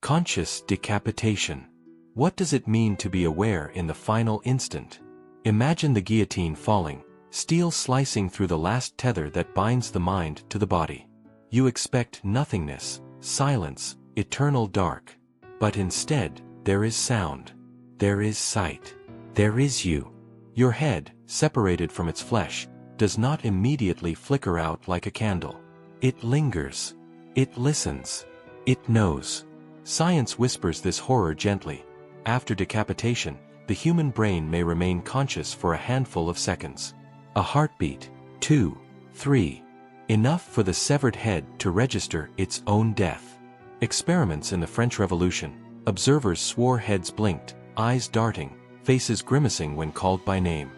Conscious decapitation. What does it mean to be aware in the final instant? Imagine the guillotine falling, steel slicing through the last tether that binds the mind to the body. You expect nothingness, silence, eternal dark. But instead, there is sound. There is sight. There is you. Your head, separated from its flesh, does not immediately flicker out like a candle. It lingers. It listens. It knows. Science whispers this horror gently. After decapitation, the human brain may remain conscious for a handful of seconds. A heartbeat, 2, 3. Enough for the severed head to register its own death. Experiments in the French Revolution. Observers swore heads blinked, eyes darting, faces grimacing when called by name.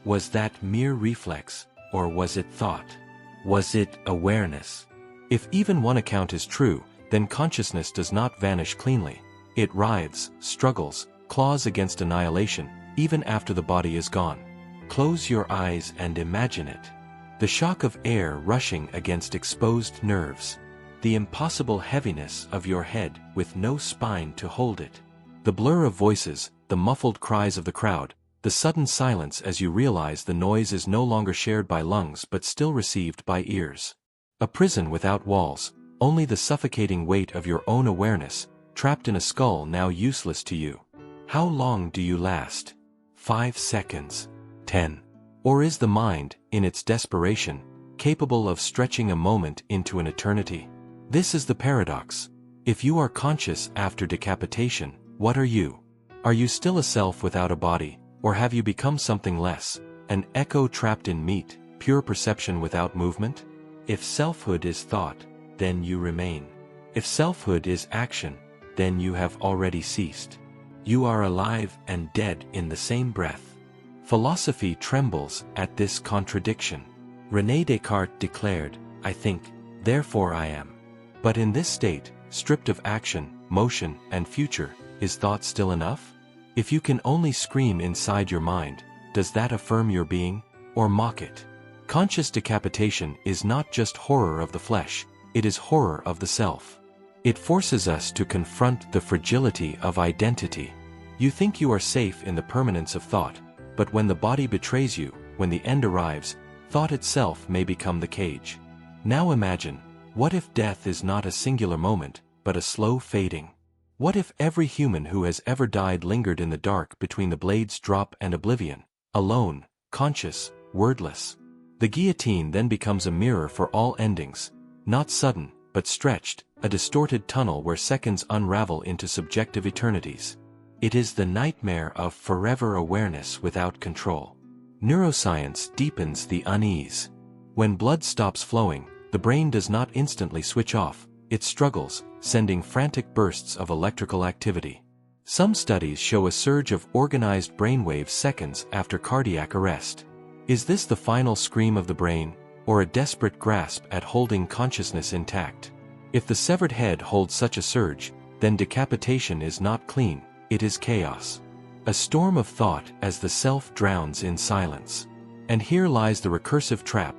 Was that mere reflex, or was it thought? Was it awareness? If even one account is true, then consciousness does not vanish cleanly. It writhes, struggles, claws against annihilation, even after the body is gone. Close your eyes and imagine it. The shock of air rushing against exposed nerves. The impossible heaviness of your head with no spine to hold it. The blur of voices, the muffled cries of the crowd, the sudden silence as you realize the noise is no longer shared by lungs but still received by ears. A prison without walls, only the suffocating weight of your own awareness, trapped in a skull now useless to you. How long do you last? 5 seconds? 10? Or is the mind, in its desperation, capable of stretching a moment into an eternity? This is the paradox. If you are conscious after decapitation, what are you? Are you still a self without a body, or have you become something less, an echo trapped in meat, pure perception without movement? If selfhood is thought, then you remain. If selfhood is action, then you have already ceased. You are alive and dead in the same breath. Philosophy trembles at this contradiction. René Descartes declared, "I think, therefore I am." But in this state, stripped of action, motion, and future, is thought still enough? If you can only scream inside your mind, does that affirm your being, or mock it? Conscious decapitation is not just horror of the flesh, it is horror of the self. It forces us to confront the fragility of identity. You think you are safe in the permanence of thought, but when the body betrays you, when the end arrives, thought itself may become the cage. Now imagine, what if death is not a singular moment, but a slow fading? What if every human who has ever died lingered in the dark between the blade's drop and oblivion, alone, conscious, wordless? The guillotine then becomes a mirror for all endings, not sudden, but stretched, a distorted tunnel where seconds unravel into subjective eternities. It is the nightmare of forever awareness without control. Neuroscience deepens the unease. When blood stops flowing, the brain does not instantly switch off, it struggles, sending frantic bursts of electrical activity. Some studies show a surge of organized brainwaves seconds after cardiac arrest. Is this the final scream of the brain, or a desperate grasp at holding consciousness intact? If the severed head holds such a surge, then decapitation is not clean, it is chaos. A storm of thought as the self drowns in silence. And here lies the recursive trap.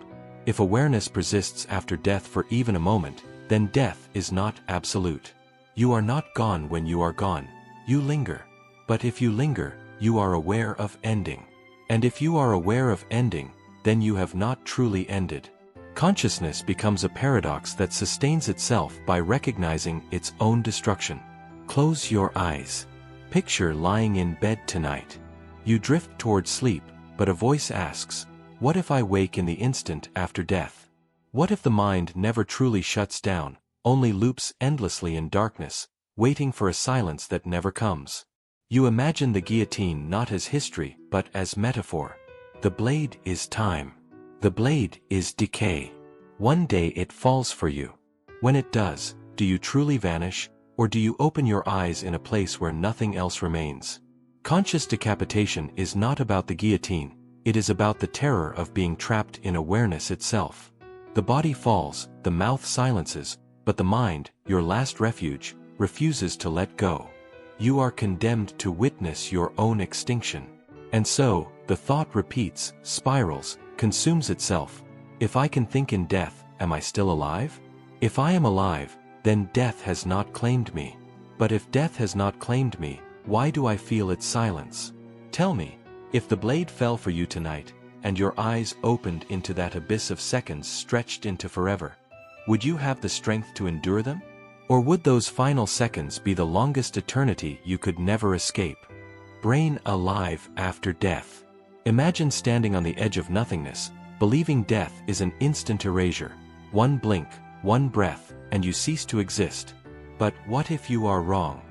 If awareness persists after death for even a moment, then death is not absolute. You are not gone when you are gone, you linger. But if you linger, you are aware of ending. And if you are aware of ending, then you have not truly ended. Consciousness becomes a paradox that sustains itself by recognizing its own destruction. Close your eyes. Picture lying in bed tonight. You drift toward sleep, but a voice asks, what if I wake in the instant after death? What if the mind never truly shuts down, only loops endlessly in darkness, waiting for a silence that never comes? You imagine the guillotine not as history, but as metaphor. The blade is time. The blade is decay. One day it falls for you. When it does, do you truly vanish, or do you open your eyes in a place where nothing else remains? Conscious decapitation is not about the guillotine, it is about the terror of being trapped in awareness itself. The body falls, the mouth silences, but the mind, your last refuge, refuses to let go. You are condemned to witness your own extinction. And so, the thought repeats, spirals, consumes itself. If I can think in death, am I still alive? If I am alive, then death has not claimed me. But if death has not claimed me, why do I feel its silence? Tell me, if the blade fell for you tonight, and your eyes opened into that abyss of seconds stretched into forever, would you have the strength to endure them? Or would those final seconds be the longest eternity you could never escape? Brain alive after death. Imagine standing on the edge of nothingness, believing death is an instant erasure. One blink, one breath, and you cease to exist. But what if you are wrong?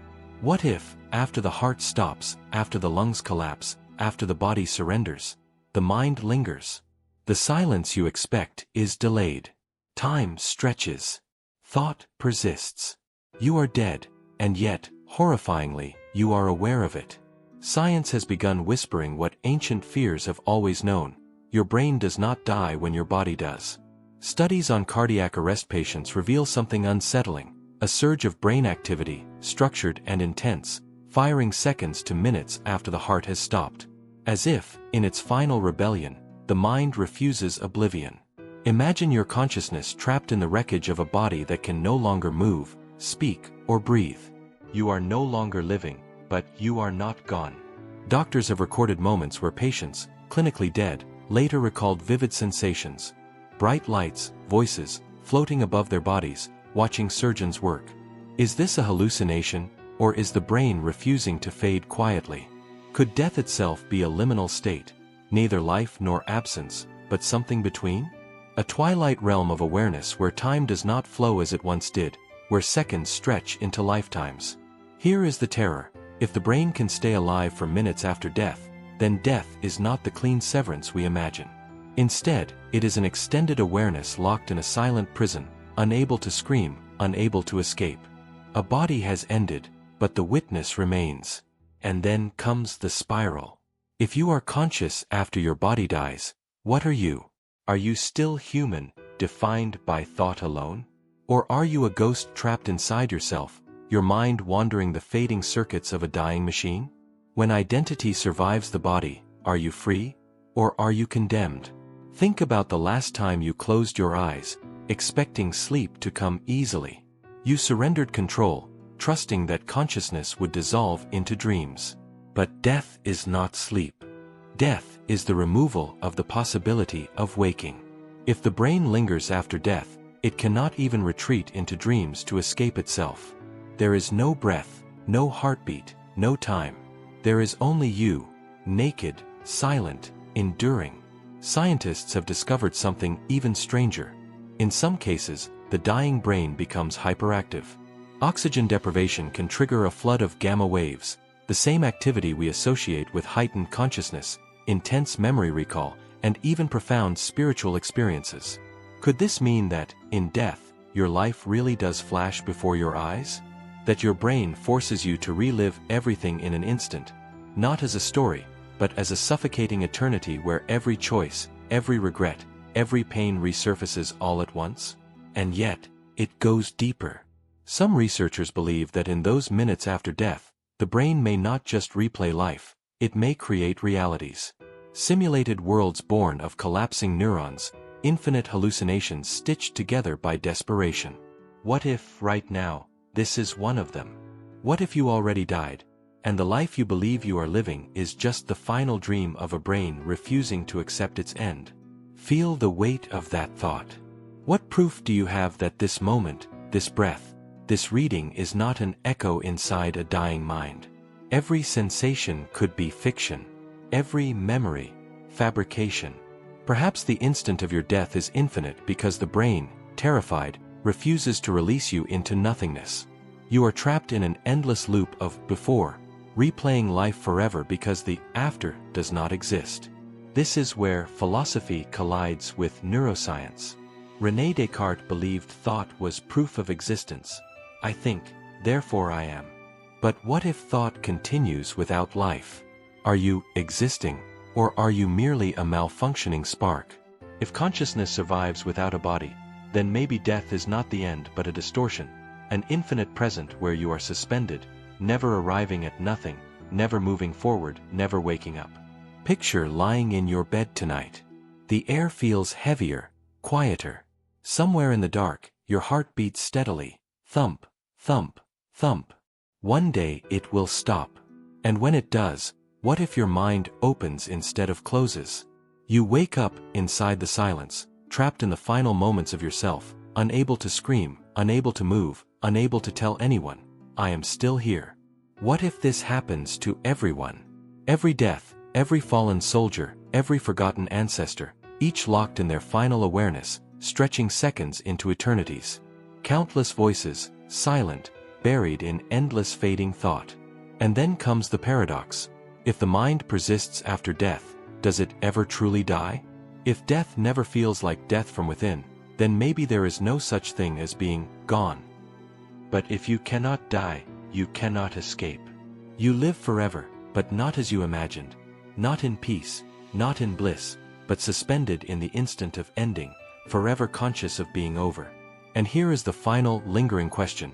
What if, after the heart stops, after the lungs collapse, after the body surrenders, the mind lingers? The silence you expect is delayed. Time stretches. Thought persists. You are dead, and yet, horrifyingly, you are aware of it. Science has begun whispering what ancient fears have always known. Your brain does not die when your body does. Studies on cardiac arrest patients reveal something unsettling: a surge of brain activity, structured and intense, firing seconds to minutes after the heart has stopped. As if, in its final rebellion, the mind refuses oblivion. Imagine your consciousness trapped in the wreckage of a body that can no longer move, speak, or breathe. You are no longer living, but you are not gone. Doctors have recorded moments where patients, clinically dead, later recalled vivid sensations. Bright lights, voices, floating above their bodies, watching surgeons work. Is this a hallucination, or is the brain refusing to fade quietly? Could death itself be a liminal state, neither life nor absence, but something between? A twilight realm of awareness where time does not flow as it once did, where seconds stretch into lifetimes. Here is the terror: if the brain can stay alive for minutes after death, then death is not the clean severance we imagine. Instead, it is an extended awareness locked in a silent prison, unable to scream, unable to escape. A body has ended, but the witness remains. And then comes the spiral. If you are conscious after your body dies, what are you? Are you still human, defined by thought alone? Or are you a ghost trapped inside yourself, your mind wandering the fading circuits of a dying machine? When identity survives the body, are you free? Or are you condemned? Think about the last time you closed your eyes, expecting sleep to come easily. You surrendered control, trusting that consciousness would dissolve into dreams. But death is not sleep. Death is the removal of the possibility of waking. If the brain lingers after death, it cannot even retreat into dreams to escape itself. There is no breath, no heartbeat, no time. There is only you, naked, silent, enduring. Scientists have discovered something even stranger. In some cases, the dying brain becomes hyperactive. Oxygen deprivation can trigger a flood of gamma waves, the same activity we associate with heightened consciousness, intense memory recall, and even profound spiritual experiences. Could this mean that, in death, your life really does flash before your eyes? That your brain forces you to relive everything in an instant, not as a story, but as a suffocating eternity where every choice, every regret, every pain resurfaces all at once? And yet, it goes deeper. Some researchers believe that in those minutes after death, the brain may not just replay life, it may create realities. Simulated worlds born of collapsing neurons, infinite hallucinations stitched together by desperation. What if, right now, this is one of them? What if you already died, and the life you believe you are living is just the final dream of a brain refusing to accept its end? Feel the weight of that thought. What proof do you have that this moment, this breath, this reading is not an echo inside a dying mind? Every sensation could be fiction. Every memory, fabrication. Perhaps the instant of your death is infinite because the brain, terrified, refuses to release you into nothingness. You are trapped in an endless loop of before, replaying life forever because the after does not exist. This is where philosophy collides with neuroscience. René Descartes believed thought was proof of existence. I think, therefore I am. But what if thought continues without life? Are you existing, or are you merely a malfunctioning spark? If consciousness survives without a body, then maybe death is not the end but a distortion, an infinite present where you are suspended, never arriving at nothing, never moving forward, never waking up. Picture lying in your bed tonight. The air feels heavier, quieter. Somewhere in the dark, your heart beats steadily, thump, thump, thump. One day it will stop. And when it does, what if your mind opens instead of closes? You wake up inside the silence, trapped in the final moments of yourself, unable to scream, unable to move, unable to tell anyone, I am still here. What if this happens to everyone? Every death, every fallen soldier, every forgotten ancestor, each locked in their final awareness, stretching seconds into eternities. Countless voices, silent, buried in endless fading thought. And then comes the paradox. If the mind persists after death, does it ever truly die? If death never feels like death from within, then maybe there is no such thing as being gone. But if you cannot die, you cannot escape. You live forever, but not as you imagined. Not in peace, not in bliss, but suspended in the instant of ending, forever conscious of being over. And here is the final, lingering question.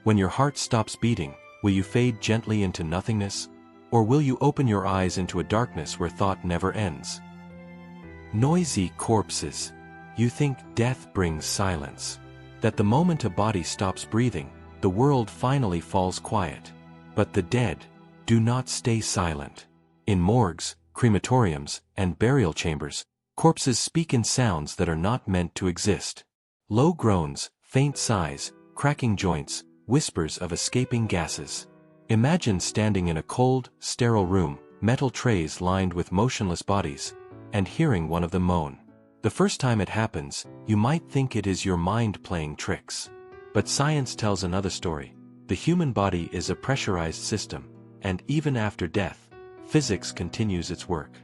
When your heart stops beating, will you fade gently into nothingness? Or will you open your eyes into a darkness where thought never ends? Noisy corpses. You think death brings silence. That the moment a body stops breathing, the world finally falls quiet. But the dead do not stay silent. In morgues, crematoriums, and burial chambers, corpses speak in sounds that are not meant to exist. Low groans, faint sighs, cracking joints, whispers of escaping gases. Imagine standing in a cold, sterile room, metal trays lined with motionless bodies, and hearing one of them moan. The first time it happens, you might think it is your mind playing tricks. But science tells another story. The human body is a pressurized system, and even after death, physics continues its work.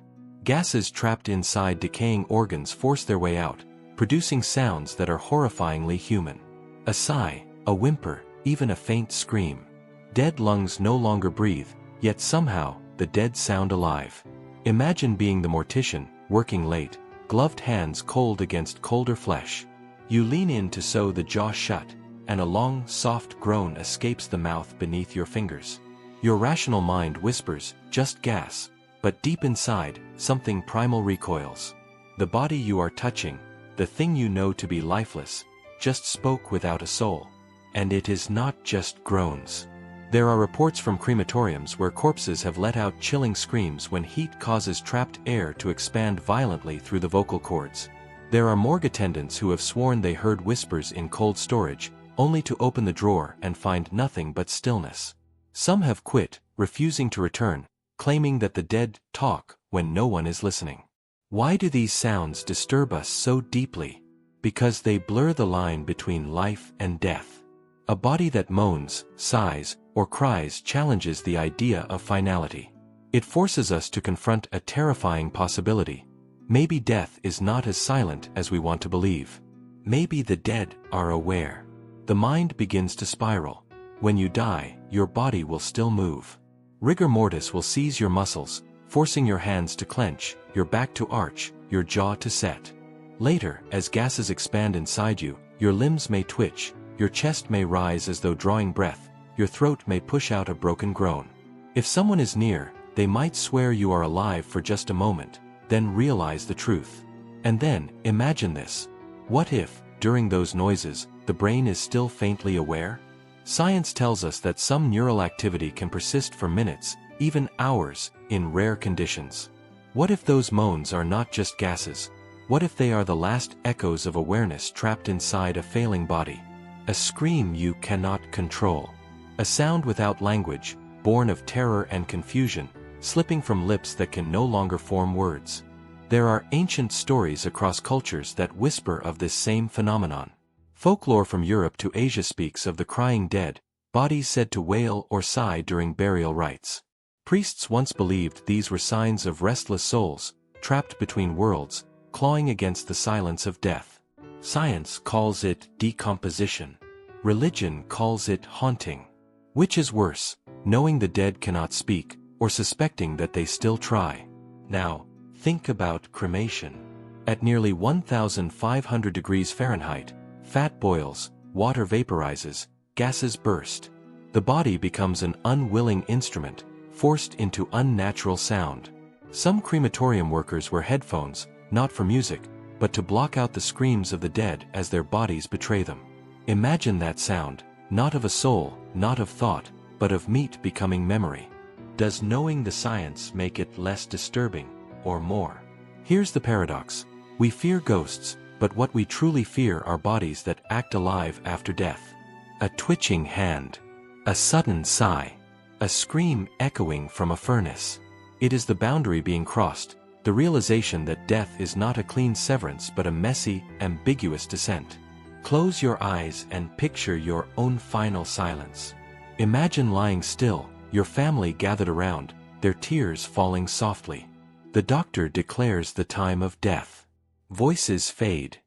Gases trapped inside decaying organs force their way out, producing sounds that are horrifyingly human. A sigh, a whimper, even a faint scream. Dead lungs no longer breathe, yet somehow, the dead sound alive. Imagine being the mortician, working late, gloved hands cold against colder flesh. You lean in to sew the jaw shut, and a long, soft groan escapes the mouth beneath your fingers. Your rational mind whispers, just gas, but deep inside, something primal recoils. The body you are touching, the thing you know to be lifeless, just spoke without a soul. And it is not just groans. There are reports from crematoriums where corpses have let out chilling screams when heat causes trapped air to expand violently through the vocal cords. There are morgue attendants who have sworn they heard whispers in cold storage, only to open the drawer and find nothing but stillness. Some have quit, refusing to return, claiming that the dead talk when no one is listening. Why do these sounds disturb us so deeply? Because they blur the line between life and death. A body that moans, sighs, or cries challenges the idea of finality. It forces us to confront a terrifying possibility. Maybe death is not as silent as we want to believe. Maybe the dead are aware. The mind begins to spiral. When you die, your body will still move. Rigor mortis will seize your muscles, forcing your hands to clench, your back to arch, your jaw to set. Later, as gases expand inside you, your limbs may twitch, your chest may rise as though drawing breath, your throat may push out a broken groan. If someone is near, they might swear you are alive for just a moment, then realize the truth. And then, imagine this. What if, during those noises, the brain is still faintly aware? Science tells us that some neural activity can persist for minutes, even hours, in rare conditions. What if those moans are not just gases? What if they are the last echoes of awareness trapped inside a failing body? A scream you cannot control. A sound without language, born of terror and confusion, slipping from lips that can no longer form words. There are ancient stories across cultures that whisper of this same phenomenon. Folklore from Europe to Asia speaks of the crying dead, bodies said to wail or sigh during burial rites. Priests once believed these were signs of restless souls, trapped between worlds, clawing against the silence of death. Science calls it decomposition. Religion calls it haunting. Which is worse, knowing the dead cannot speak, or suspecting that they still try? Now, think about cremation. At nearly 1,500 degrees Fahrenheit, fat boils, water vaporizes, gases burst. The body becomes an unwilling instrument, forced into unnatural sound. Some crematorium workers wear headphones, not for music, but to block out the screams of the dead as their bodies betray them. Imagine that sound, not of a soul, not of thought, but of meat becoming memory. Does knowing the science make it less disturbing, or more? Here's the paradox. We fear ghosts, but what we truly fear are bodies that act alive after death. A twitching hand. A sudden sigh. A scream echoing from a furnace. It is the boundary being crossed, the realization that death is not a clean severance but a messy, ambiguous descent. Close your eyes and picture your own final silence. Imagine lying still, your family gathered around, their tears falling softly. The doctor declares the time of death. Voices fade.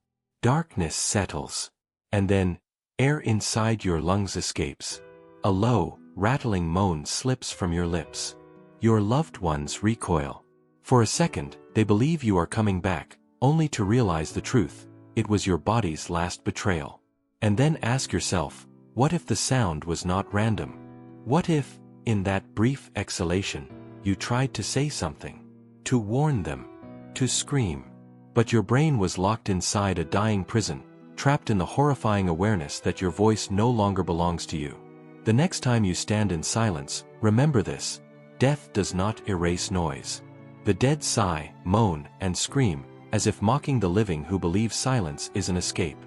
Darkness settles. And then, air inside your lungs escapes. A low, rattling moan slips from your lips. Your loved ones recoil. For a second, they believe you are coming back, only to realize the truth. It was your body's last betrayal. And then ask yourself, what if the sound was not random? What if, in that brief exhalation, you tried to say something? To warn them? To scream? But your brain was locked inside a dying prison, trapped in the horrifying awareness that your voice no longer belongs to you. The next time you stand in silence, remember this. Death does not erase noise. The dead sigh, moan, and scream, as if mocking the living who believe silence is an escape.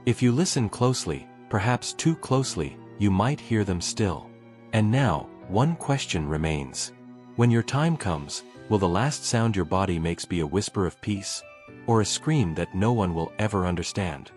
If you listen closely, perhaps too closely, you might hear them still. And now, one question remains. When your time comes, will the last sound your body makes be a whisper of peace, or a scream that no one will ever understand?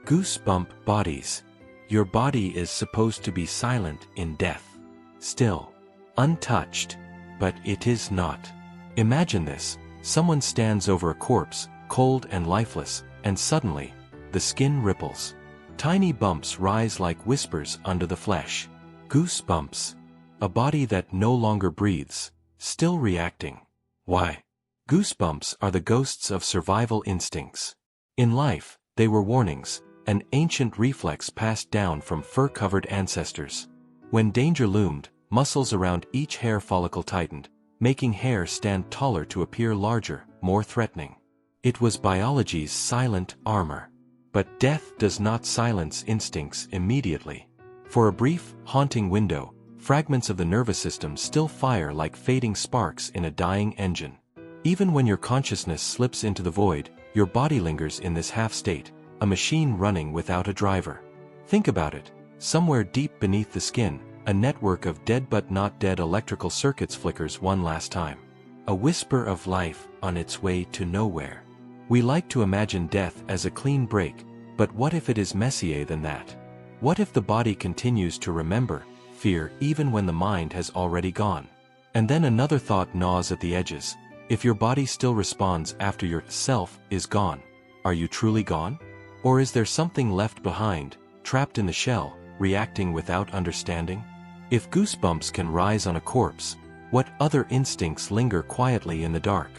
Goosebump bodies. Your body is supposed to be silent in death. Still. Untouched. But it is not. Imagine this. Someone stands over a corpse, cold and lifeless, and suddenly, the skin ripples. Tiny bumps rise like whispers under the flesh. Goosebumps. A body that no longer breathes, still reacting. Why? Goosebumps are the ghosts of survival instincts. In life, they were warnings, an ancient reflex passed down from fur-covered ancestors. When danger loomed, muscles around each hair follicle tightened, making hair stand taller to appear larger, more threatening. It was biology's silent armor. But death does not silence instincts immediately. For a brief, haunting window, fragments of the nervous system still fire like fading sparks in a dying engine. Even when your consciousness slips into the void, your body lingers in this half-state, a machine running without a driver. Think about it. Somewhere deep beneath the skin, a network of dead but not dead electrical circuits flickers one last time. A whisper of life on its way to nowhere. We like to imagine death as a clean break, but what if it is messier than that? What if the body continues to remember, fear even when the mind has already gone? And then another thought gnaws at the edges. If your body still responds after your self is gone, are you truly gone? Or is there something left behind, trapped in the shell, reacting without understanding? If goosebumps can rise on a corpse, what other instincts linger quietly in the dark?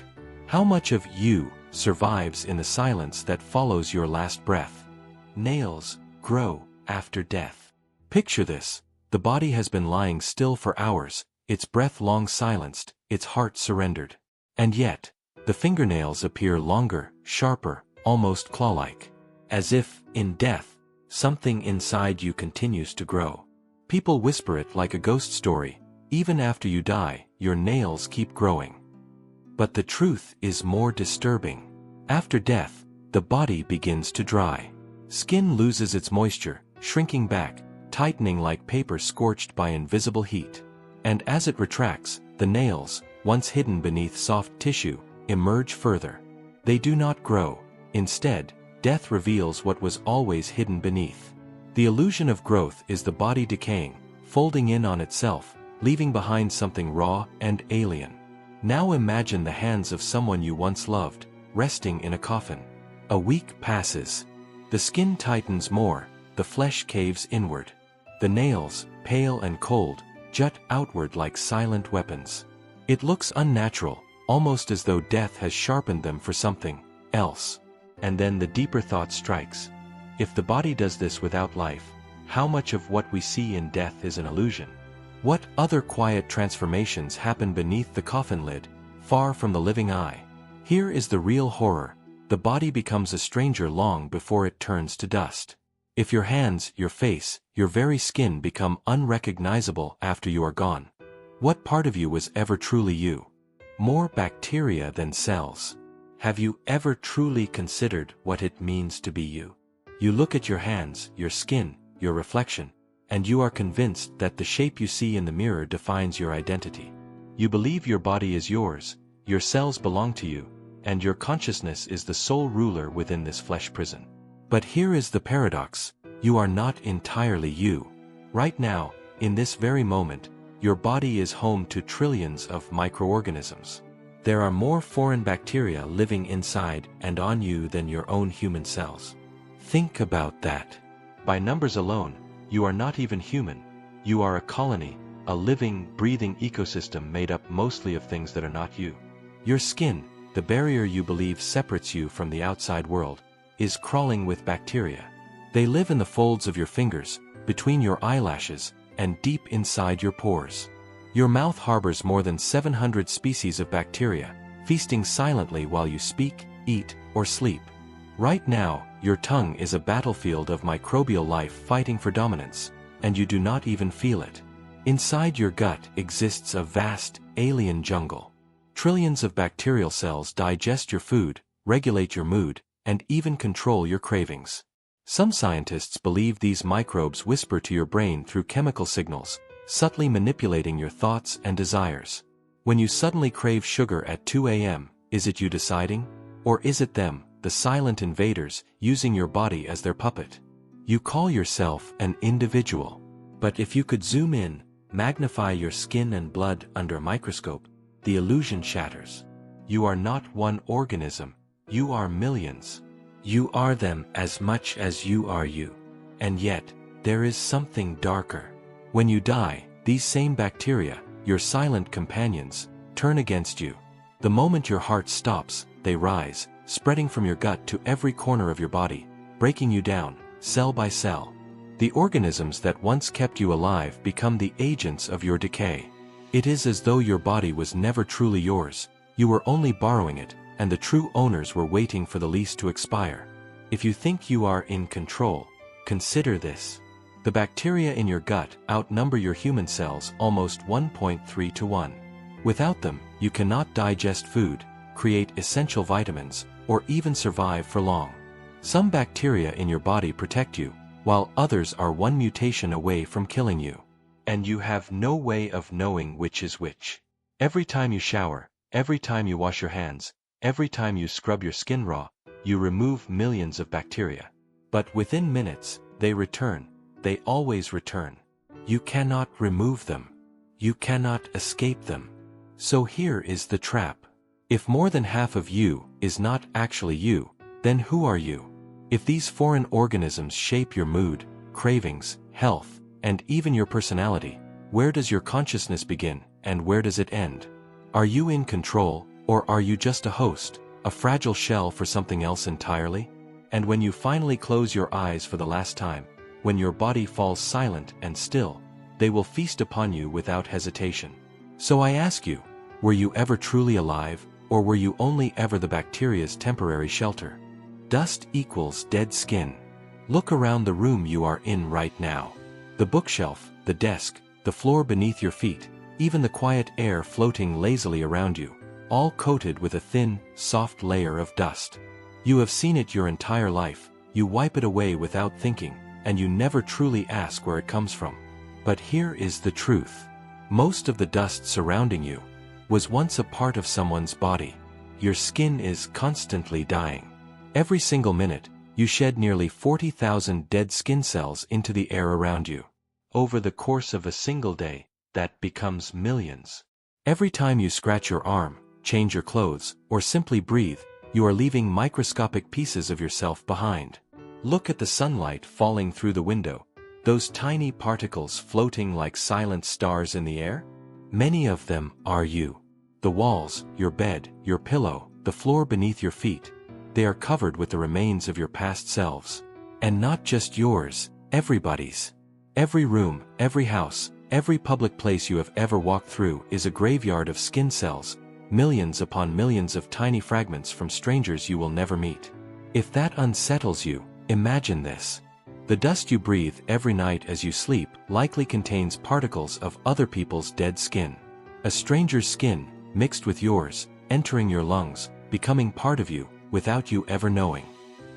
How much of you survives in the silence that follows your last breath? Nails grow after death. Picture this. The body has been lying still for hours, its breath long silenced, its heart surrendered. And yet, the fingernails appear longer, sharper, almost claw-like. As if, in death, something inside you continues to grow. People whisper it like a ghost story. Even after you die, your nails keep growing. But the truth is more disturbing. After death, the body begins to dry. Skin loses its moisture, shrinking back, tightening like paper scorched by invisible heat. And as it retracts, the nails, once hidden beneath soft tissue, emerge further. They do not grow. Instead, death reveals what was always hidden beneath. The illusion of growth is the body decaying, folding in on itself, leaving behind something raw and alien. Now imagine the hands of someone you once loved, resting in a coffin. A week passes. The skin tightens more, the flesh caves inward. The nails, pale and cold, jut outward like silent weapons. It looks unnatural, almost as though death has sharpened them for something else. And then the deeper thought strikes. If the body does this without life, how much of what we see in death is an illusion? What other quiet transformations happen beneath the coffin lid, far from the living eye? Here is the real horror. The body becomes a stranger long before it turns to dust. If your hands, your face, your very skin become unrecognizable after you are gone, what part of you was ever truly you? More bacteria than cells. Have you ever truly considered what it means to be you? You look at your hands, your skin, your reflection, and you are convinced that the shape you see in the mirror defines your identity. You believe your body is yours, your cells belong to you, and your consciousness is the sole ruler within this flesh prison. But here is the paradox: you are not entirely you. Right now, in this very moment, your body is home to trillions of microorganisms. There are more foreign bacteria living inside and on you than your own human cells. Think about that. By numbers alone, you are not even human. You are a colony, a living, breathing ecosystem made up mostly of things that are not you. Your skin, the barrier you believe separates you from the outside world, is crawling with bacteria. They live in the folds of your fingers, between your eyelashes, and deep inside your pores. Your mouth harbors more than 700 species of bacteria, feasting silently while you speak, eat, or sleep. Right now, your tongue is a battlefield of microbial life fighting for dominance, and you do not even feel it. Inside your gut exists a vast, alien jungle. Trillions of bacterial cells digest your food, regulate your mood, and even control your cravings. Some scientists believe these microbes whisper to your brain through chemical signals, subtly manipulating your thoughts and desires. When you suddenly crave sugar at 2 a.m., is it you deciding? Or is it them, the silent invaders, using your body as their puppet? You call yourself an individual. But if you could zoom in, magnify your skin and blood under a microscope, the illusion shatters. You are not one organism, you are millions. You are them as much as you are you. And yet, there is something darker. When you die, these same bacteria, your silent companions, turn against you. The moment your heart stops, they rise, spreading from your gut to every corner of your body, breaking you down, cell by cell. The organisms that once kept you alive become the agents of your decay. It is as though your body was never truly yours, you were only borrowing it, and the true owners were waiting for the lease to expire. If you think you are in control, consider this. The bacteria in your gut outnumber your human cells almost 1.3 to 1. Without them, you cannot digest food, create essential vitamins, or even survive for long. Some bacteria in your body protect you, while others are one mutation away from killing you. And you have no way of knowing which is which. Every time you shower, every time you wash your hands, every time you scrub your skin raw, you remove millions of bacteria. But within minutes, they return. They always return. You cannot remove them. You cannot escape them. So here is the trap. If more than half of you is not actually you, then who are you? If these foreign organisms shape your mood, cravings, health, and even your personality, where does your consciousness begin, and where does it end? Are you in control, or are you just a host, a fragile shell for something else entirely? And when you finally close your eyes for the last time, when your body falls silent and still, they will feast upon you without hesitation. So I ask you, were you ever truly alive, or were you only ever the bacteria's temporary shelter? Dust equals dead skin. Look around the room you are in right now. The bookshelf, the desk, the floor beneath your feet, even the quiet air floating lazily around you, all coated with a thin, soft layer of dust. You have seen it your entire life, you wipe it away without thinking, and you never truly ask where it comes from. But here is the truth. Most of the dust surrounding you was once a part of someone's body. Your skin is constantly dying. Every single minute, you shed nearly 40,000 dead skin cells into the air around you. Over the course of a single day, that becomes millions. Every time you scratch your arm, change your clothes, or simply breathe, you are leaving microscopic pieces of yourself behind. Look at the sunlight falling through the window, those tiny particles floating like silent stars in the air. Many of them are you. The walls, your bed, your pillow, the floor beneath your feet, they are covered with the remains of your past selves. And not just yours, everybody's. Every room, every house, every public place you have ever walked through is a graveyard of skin cells, millions upon millions of tiny fragments from strangers you will never meet. If that unsettles you, imagine this. The dust you breathe every night as you sleep likely contains particles of other people's dead skin. A stranger's skin, mixed with yours, entering your lungs, becoming part of you, without you ever knowing.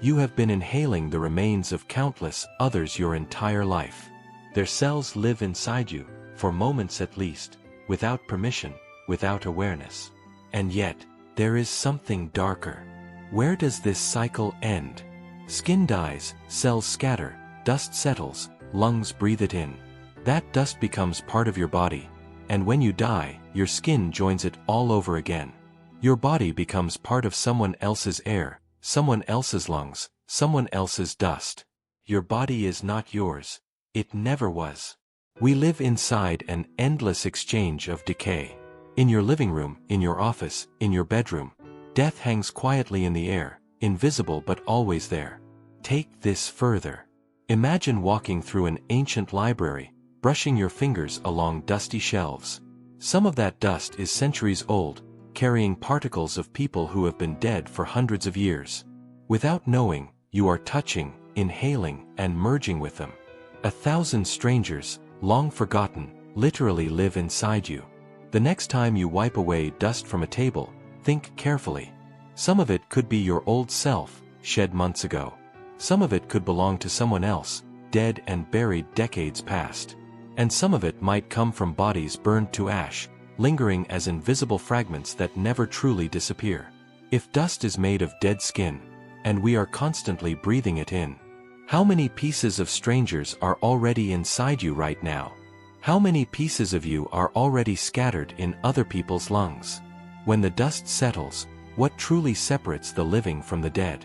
You have been inhaling the remains of countless others your entire life. Their cells live inside you, for moments at least, without permission, without awareness. And yet, there is something darker. Where does this cycle end? Skin dies, cells scatter, dust settles, lungs breathe it in. That dust becomes part of your body, and when you die, your skin joins it all over again. Your body becomes part of someone else's air, someone else's lungs, someone else's dust. Your body is not yours. It never was. We live inside an endless exchange of decay. In your living room, in your office, in your bedroom, death hangs quietly in the air, invisible but always there. Take this further. Imagine walking through an ancient library, brushing your fingers along dusty shelves. Some of that dust is centuries old, carrying particles of people who have been dead for hundreds of years. Without knowing, you are touching, inhaling, and merging with them. 1,000 strangers, long forgotten, literally live inside you. The next time you wipe away dust from a table, think carefully. Some of it could be your old self, shed months ago. Some of it could belong to someone else, dead and buried decades past. And some of it might come from bodies burned to ash, lingering as invisible fragments that never truly disappear. If dust is made of dead skin, and we are constantly breathing it in, how many pieces of strangers are already inside you right now? How many pieces of you are already scattered in other people's lungs? When the dust settles, what truly separates the living from the dead?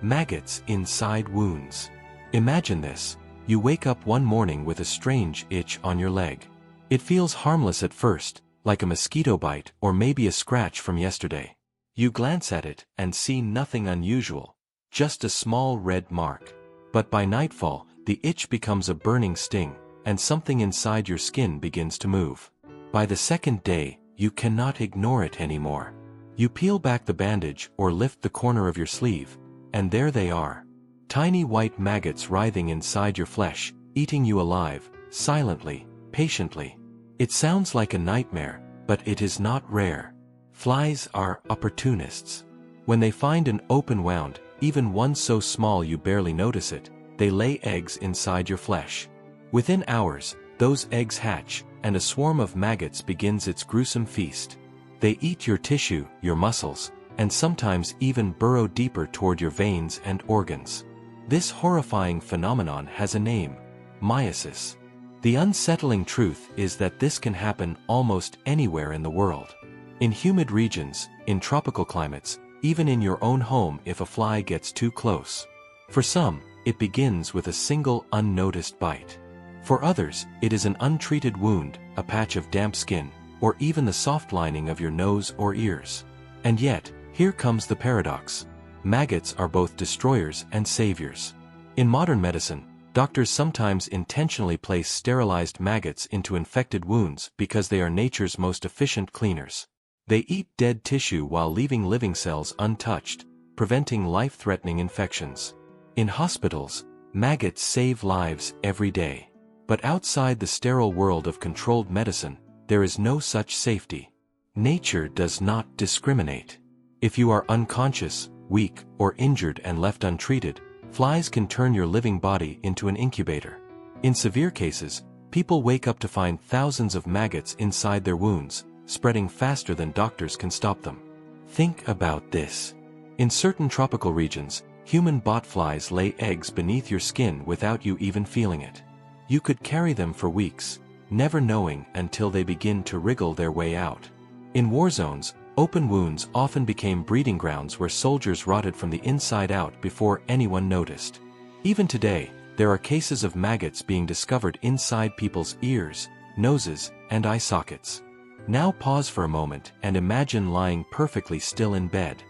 Maggots inside wounds. Imagine this. You wake up one morning with a strange itch on your leg. It feels harmless at first, like a mosquito bite or maybe a scratch from yesterday. You glance at it and see nothing unusual, just a small red mark. But by nightfall, the itch becomes a burning sting, and something inside your skin begins to move. By the second day, you cannot ignore it anymore. You peel back the bandage or lift the corner of your sleeve, and there they are. Tiny white maggots writhing inside your flesh, eating you alive, silently, patiently. It sounds like a nightmare, but it is not rare. Flies are opportunists. When they find an open wound, even one so small you barely notice it, they lay eggs inside your flesh. Within hours, those eggs hatch, and a swarm of maggots begins its gruesome feast. They eat your tissue, your muscles, and sometimes even burrow deeper toward your veins and organs. This horrifying phenomenon has a name: meiosis. The unsettling truth is that this can happen almost anywhere in the world. In humid regions, in tropical climates, even in your own home if a fly gets too close. For some, it begins with a single unnoticed bite. For others, it is an untreated wound, a patch of damp skin, or even the soft lining of your nose or ears. And yet, here comes the paradox. Maggots are both destroyers and saviors. In modern medicine, doctors sometimes intentionally place sterilized maggots into infected wounds because they are nature's most efficient cleaners. They eat dead tissue while leaving living cells untouched, preventing life-threatening infections. In hospitals, maggots save lives every day. But outside the sterile world of controlled medicine, there is no such safety. Nature does not discriminate. If you are unconscious, weak, or injured and left untreated, flies can turn your living body into an incubator. In severe cases, people wake up to find thousands of maggots inside their wounds, spreading faster than doctors can stop them. Think about this. In certain tropical regions, human botflies lay eggs beneath your skin without you even feeling it. You could carry them for weeks, never knowing until they begin to wriggle their way out. In war zones, open wounds often became breeding grounds where soldiers rotted from the inside out before anyone noticed. Even today, there are cases of maggots being discovered inside people's ears, noses, and eye sockets. Now pause for a moment and imagine lying perfectly still in bed.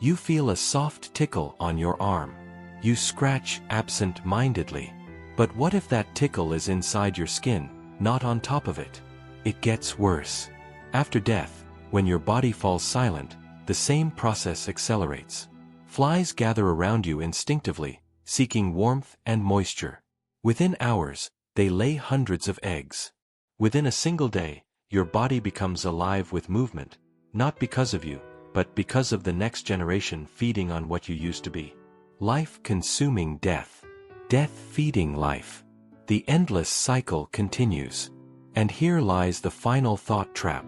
You feel a soft tickle on your arm. You scratch absent-mindedly. But what if that tickle is inside your skin, not on top of it? It gets worse. After death, when your body falls silent, the same process accelerates. Flies gather around you instinctively, seeking warmth and moisture. Within hours, they lay hundreds of eggs. Within a single day, your body becomes alive with movement, not because of you, but because of the next generation feeding on what you used to be. Life consuming death. Death feeding life. The endless cycle continues. And here lies the final thought trap.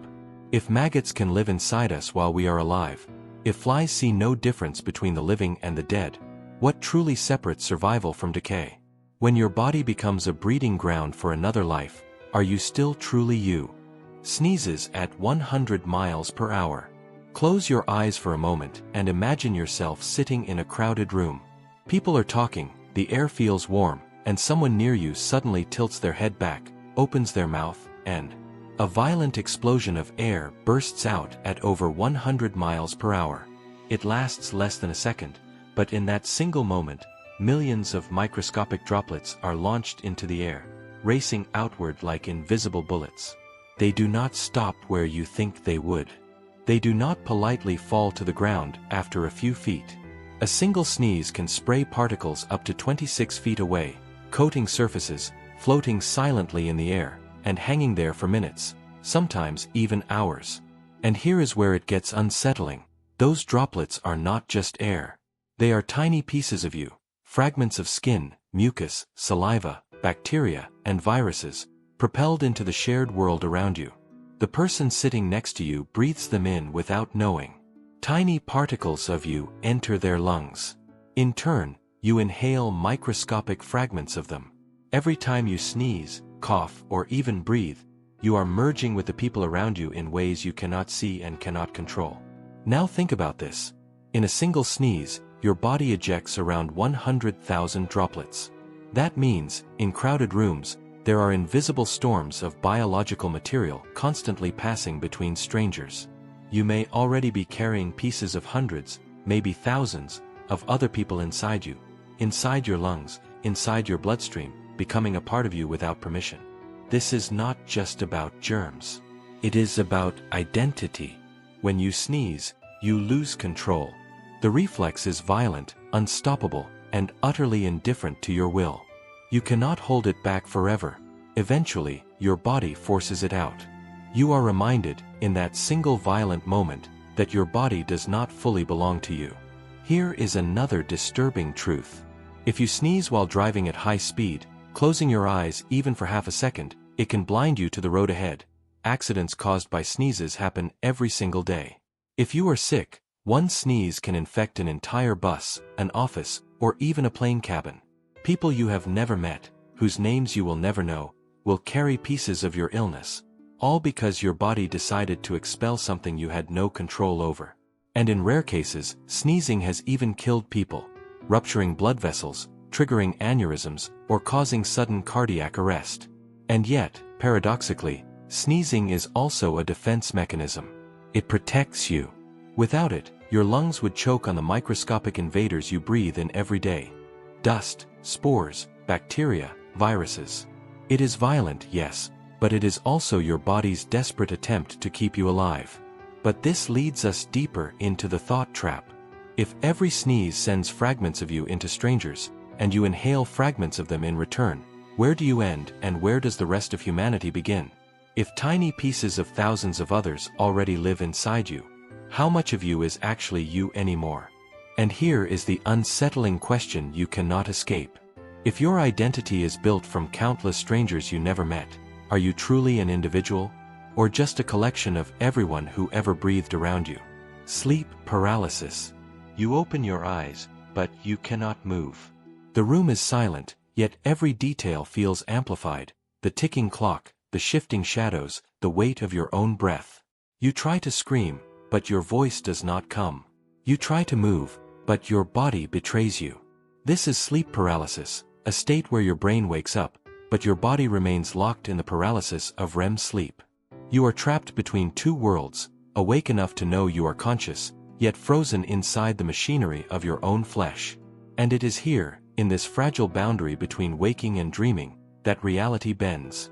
If maggots can live inside us while we are alive, if flies see no difference between the living and the dead, what truly separates survival from decay? When your body becomes a breeding ground for another life, are you still truly you? Sneezes at 100 miles per hour. Close your eyes for a moment and imagine yourself sitting in a crowded room. People are talking, the air feels warm, and someone near you suddenly tilts their head back, opens their mouth, and a violent explosion of air bursts out at over 100 miles per hour. It lasts less than a second, but in that single moment, millions of microscopic droplets are launched into the air, racing outward like invisible bullets. They do not stop where you think they would. They do not politely fall to the ground after a few feet. A single sneeze can spray particles up to 26 feet away, coating surfaces, floating silently in the air, and hanging there for minutes, sometimes even hours. And here is where it gets unsettling. Those droplets are not just air. They are tiny pieces of you, fragments of skin, mucus, saliva, bacteria, and viruses, propelled into the shared world around you. The person sitting next to you breathes them in without knowing. Tiny particles of you enter their lungs. In turn, you inhale microscopic fragments of them. Every time you sneeze, cough, or even breathe, you are merging with the people around you in ways you cannot see and cannot control. Now think about this. In a single sneeze, your body ejects around 100,000 droplets. That means, in crowded rooms, there are invisible storms of biological material constantly passing between strangers. You may already be carrying pieces of hundreds, maybe thousands, of other people inside you, inside your lungs, inside your bloodstream, becoming a part of you without permission. This is not just about germs. It is about identity. When you sneeze, you lose control. The reflex is violent, unstoppable, and utterly indifferent to your will. You cannot hold it back forever. Eventually, your body forces it out. You are reminded, in that single violent moment, that your body does not fully belong to you. Here is another disturbing truth. If you sneeze while driving at high speed, closing your eyes even for half a second, it can blind you to the road ahead. Accidents caused by sneezes happen every single day. If you are sick, one sneeze can infect an entire bus, an office, or even a plane cabin. People you have never met, whose names you will never know, will carry pieces of your illness, all because your body decided to expel something you had no control over. And in rare cases, sneezing has even killed people, rupturing blood vessels, triggering aneurysms, or causing sudden cardiac arrest. And yet, paradoxically, sneezing is also a defense mechanism. It protects you. Without it, your lungs would choke on the microscopic invaders you breathe in every day. Dust, spores, bacteria, viruses. It is violent, yes, but it is also your body's desperate attempt to keep you alive. But this leads us deeper into the thought trap. If every sneeze sends fragments of you into strangers, and you inhale fragments of them in return, where do you end and where does the rest of humanity begin? If tiny pieces of thousands of others already live inside you, how much of you is actually you anymore? And here is the unsettling question you cannot escape. If your identity is built from countless strangers you never met, are you truly an individual? Or just a collection of everyone who ever breathed around you? Sleep paralysis. You open your eyes, but you cannot move. The room is silent, yet every detail feels amplified. The ticking clock, the shifting shadows, the weight of your own breath. You try to scream, but your voice does not come. You try to move, but your body betrays you. This is sleep paralysis, a state where your brain wakes up, but your body remains locked in the paralysis of REM sleep. You are trapped between two worlds, awake enough to know you are conscious, yet frozen inside the machinery of your own flesh. And it is here, in this fragile boundary between waking and dreaming, that reality bends.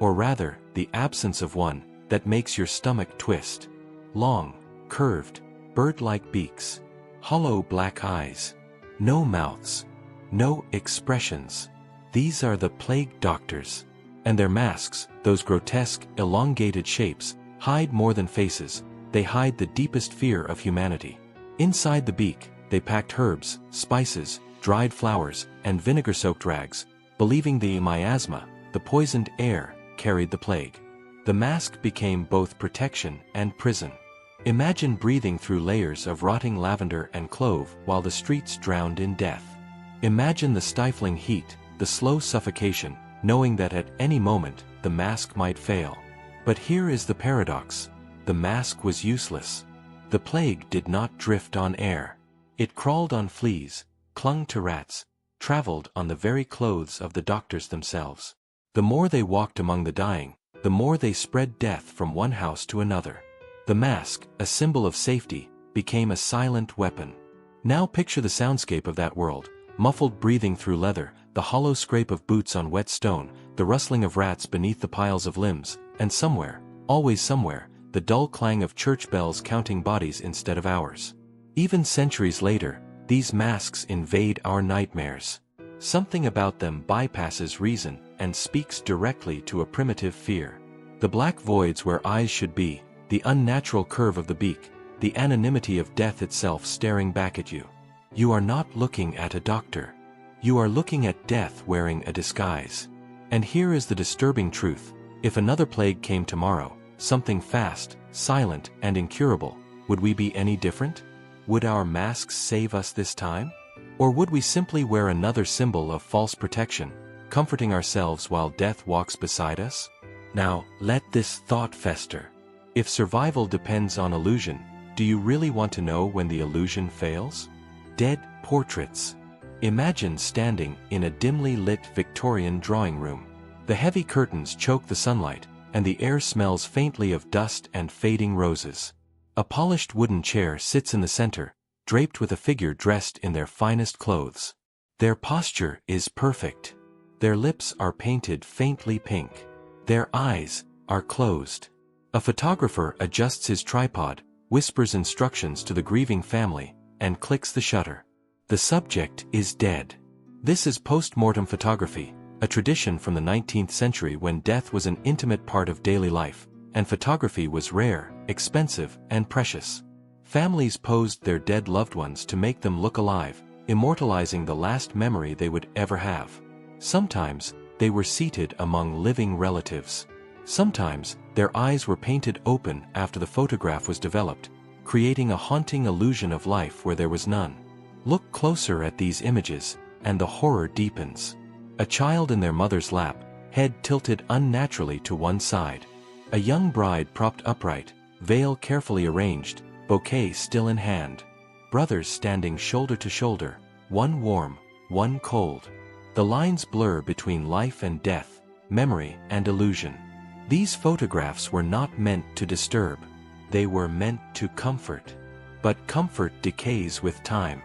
or rather, the absence of one, that makes your stomach twist. Long, curved, bird-like beaks. Hollow black eyes. No mouths. No expressions. These are the plague doctors. And their masks, those grotesque, elongated shapes, hide more than faces. They hide the deepest fear of humanity. Inside the beak, they packed herbs, spices, dried flowers, and vinegar-soaked rags, believing the miasma, the poisoned air, carried the plague. The mask became both protection and prison. Imagine breathing through layers of rotting lavender and clove while the streets drowned in death. Imagine the stifling heat, the slow suffocation, knowing that at any moment, the mask might fail. But here is the paradox. The mask was useless. The plague did not drift on air. It crawled on fleas, clung to rats, traveled on the very clothes of the doctors themselves. The more they walked among the dying, the more they spread death from one house to another. The mask, a symbol of safety, became a silent weapon. Now picture the soundscape of that world, muffled breathing through leather, the hollow scrape of boots on wet stone, the rustling of rats beneath the piles of limbs, and somewhere, always somewhere, the dull clang of church bells counting bodies instead of hours. Even centuries later, these masks invade our nightmares. Something about them bypasses reason and speaks directly to a primitive fear. The black voids where eyes should be, the unnatural curve of the beak, the anonymity of death itself staring back at you. You are not looking at a doctor. You are looking at death wearing a disguise. And here is the disturbing truth. If another plague came tomorrow, something fast, silent, and incurable, would we be any different? Would our masks save us this time? Or would we simply wear another symbol of false protection, comforting ourselves while death walks beside us? Now, let this thought fester. If survival depends on illusion, do you really want to know when the illusion fails? Dead portraits. Imagine standing in a dimly lit Victorian drawing room. The heavy curtains choke the sunlight, and the air smells faintly of dust and fading roses. A polished wooden chair sits in the center, draped with a figure dressed in their finest clothes. Their posture is perfect. Their lips are painted faintly pink. Their eyes are closed. A photographer adjusts his tripod, whispers instructions to the grieving family, and clicks the shutter. The subject is dead. This is post-mortem photography, a tradition from the 19th century when death was an intimate part of daily life, and photography was rare, expensive, and precious. Families posed their dead loved ones to make them look alive, immortalizing the last memory they would ever have. Sometimes, they were seated among living relatives. Sometimes, their eyes were painted open after the photograph was developed, creating a haunting illusion of life where there was none. Look closer at these images, and the horror deepens. A child in their mother's lap, head tilted unnaturally to one side. A young bride propped upright, veil carefully arranged, bouquet still in hand. Brothers standing shoulder to shoulder, one warm, one cold. The lines blur between life and death, memory and illusion. These photographs were not meant to disturb. They were meant to comfort. But comfort decays with time.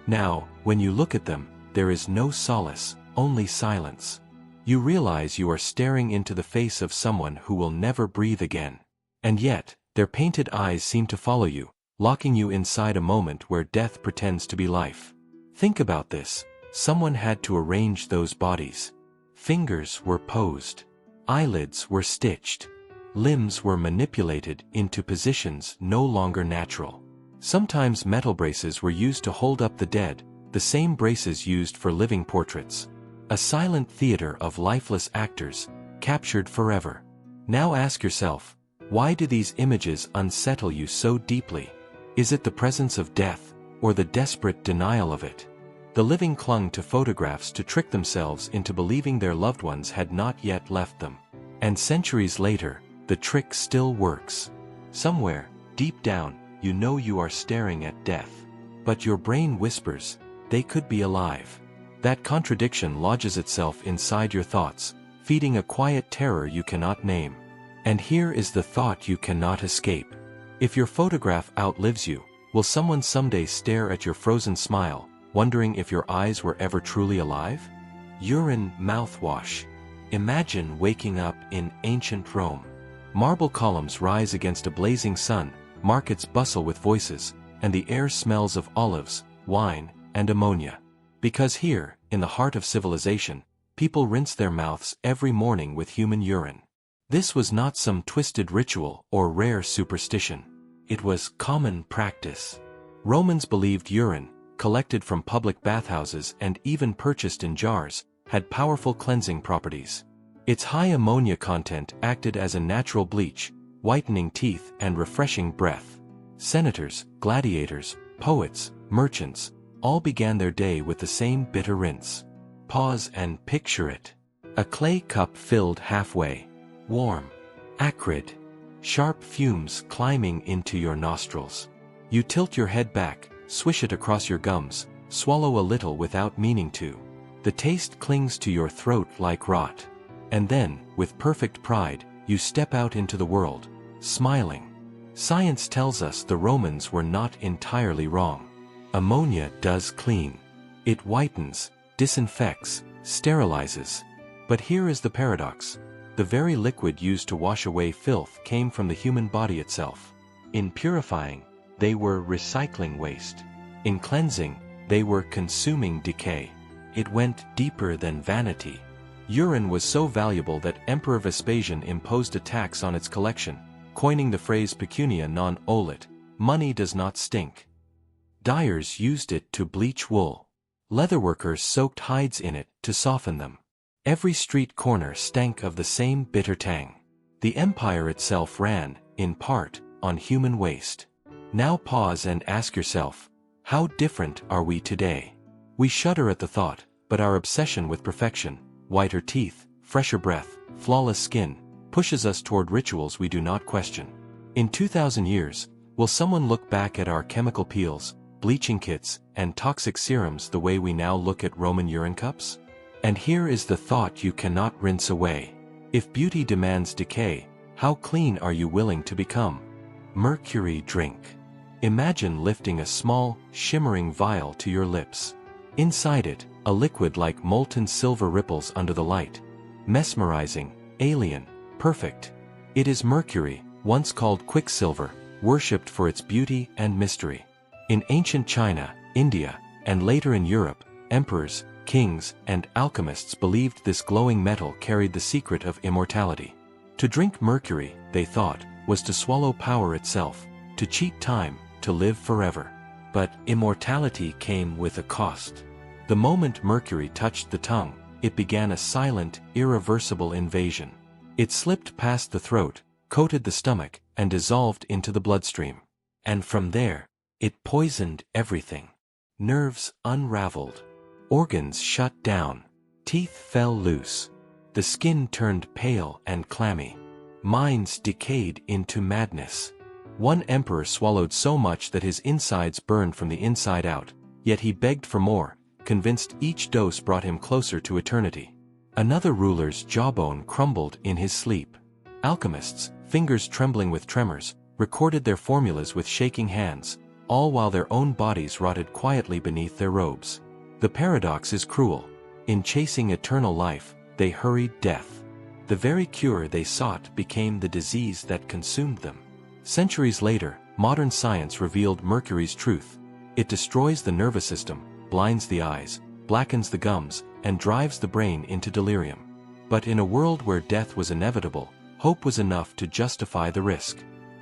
Now, when you look at them, there is no solace, only silence. You realize you are staring into the face of someone who will never breathe again. And yet, their painted eyes seem to follow you, locking you inside a moment where death pretends to be life. Think about this. Someone had to arrange those bodies. Fingers were posed. Eyelids were stitched. Limbs were manipulated into positions no longer natural. Sometimes metal braces were used to hold up the dead, the same braces used for living portraits. A silent theater of lifeless actors, captured forever. Now ask yourself, why do these images unsettle you so deeply? Is it the presence of death, or the desperate denial of it? The living clung to photographs to trick themselves into believing their loved ones had not yet left them. And centuries later, the trick still works. Somewhere, deep down, you know you are staring at death. But your brain whispers, they could be alive. That contradiction lodges itself inside your thoughts, feeding a quiet terror you cannot name. And here is the thought you cannot escape. If your photograph outlives you, will someone someday stare at your frozen smile, wondering if your eyes were ever truly alive? Urine mouthwash. Imagine waking up in ancient Rome. Marble columns rise against a blazing sun, markets bustle with voices, and the air smells of olives, wine, and ammonia. Because here, in the heart of civilization, people rinse their mouths every morning with human urine. This was not some twisted ritual or rare superstition. It was common practice. Romans believed urine, collected from public bathhouses and even purchased in jars, had powerful cleansing properties. Its high ammonia content acted as a natural bleach, whitening teeth and refreshing breath. Senators, gladiators, poets, merchants, all began their day with the same bitter rinse. Pause and picture it. A clay cup filled halfway. Warm. Acrid. Sharp fumes climbing into your nostrils. You tilt your head back, swish it across your gums, swallow a little without meaning to. The taste clings to your throat like rot. And then, with perfect pride, you step out into the world, smiling. Science tells us the Romans were not entirely wrong. Ammonia does clean. It whitens, disinfects, sterilizes. But here is the paradox. The very liquid used to wash away filth came from the human body itself. In purifying, they were recycling waste. In cleansing, they were consuming decay. It went deeper than vanity. Urine was so valuable that Emperor Vespasian imposed a tax on its collection, coining the phrase pecunia non olet, money does not stink. Dyers used it to bleach wool. Leatherworkers soaked hides in it to soften them. Every street corner stank of the same bitter tang. The empire itself ran, in part, on human waste. Now pause and ask yourself, how different are we today? We shudder at the thought, but our obsession with perfection, whiter teeth, fresher breath, flawless skin, pushes us toward rituals we do not question. In 2,000 years, will someone look back at our chemical peels, bleaching kits, and toxic serums the way we now look at Roman urine cups? And here is the thought you cannot rinse away. If beauty demands decay, how clean are you willing to become? Mercury drink. Imagine lifting a small, shimmering vial to your lips. Inside it, a liquid like molten silver ripples under the light. Mesmerizing, alien, perfect. It is mercury, once called quicksilver, worshipped for its beauty and mystery. In ancient China, India, and later in Europe, emperors, kings, and alchemists believed this glowing metal carried the secret of immortality. To drink mercury, they thought, was to swallow power itself, to cheat time, to live forever. But immortality came with a cost. The moment mercury touched the tongue, it began a silent, irreversible invasion. It slipped past the throat, coated the stomach, and dissolved into the bloodstream. And from there, it poisoned everything. Nerves unraveled. Organs shut down. Teeth fell loose. The skin turned pale and clammy. Minds decayed into madness. One emperor swallowed so much that his insides burned from the inside out, yet he begged for more, convinced each dose brought him closer to eternity. Another ruler's jawbone crumbled in his sleep. Alchemists, fingers trembling with tremors, recorded their formulas with shaking hands, all while their own bodies rotted quietly beneath their robes. The paradox is cruel. In chasing eternal life, they hurried death. The very cure they sought became the disease that consumed them. Centuries later, modern science revealed mercury's truth. It destroys the nervous system, blinds the eyes, blackens the gums, and drives the brain into delirium. But in a world where death was inevitable, hope was enough to justify the risk.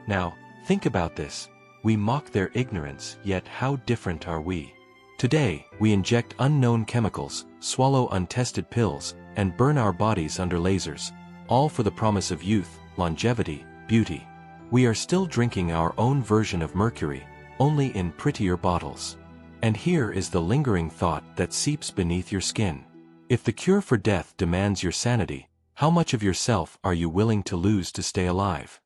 Now, think about this. We mock their ignorance, yet how different are we? Today, we inject unknown chemicals, swallow untested pills, and burn our bodies under lasers, all for the promise of youth, longevity, beauty. We are still drinking our own version of mercury, only in prettier bottles. And here is the lingering thought that seeps beneath your skin. If the cure for death demands your sanity, how much of yourself are you willing to lose to stay alive?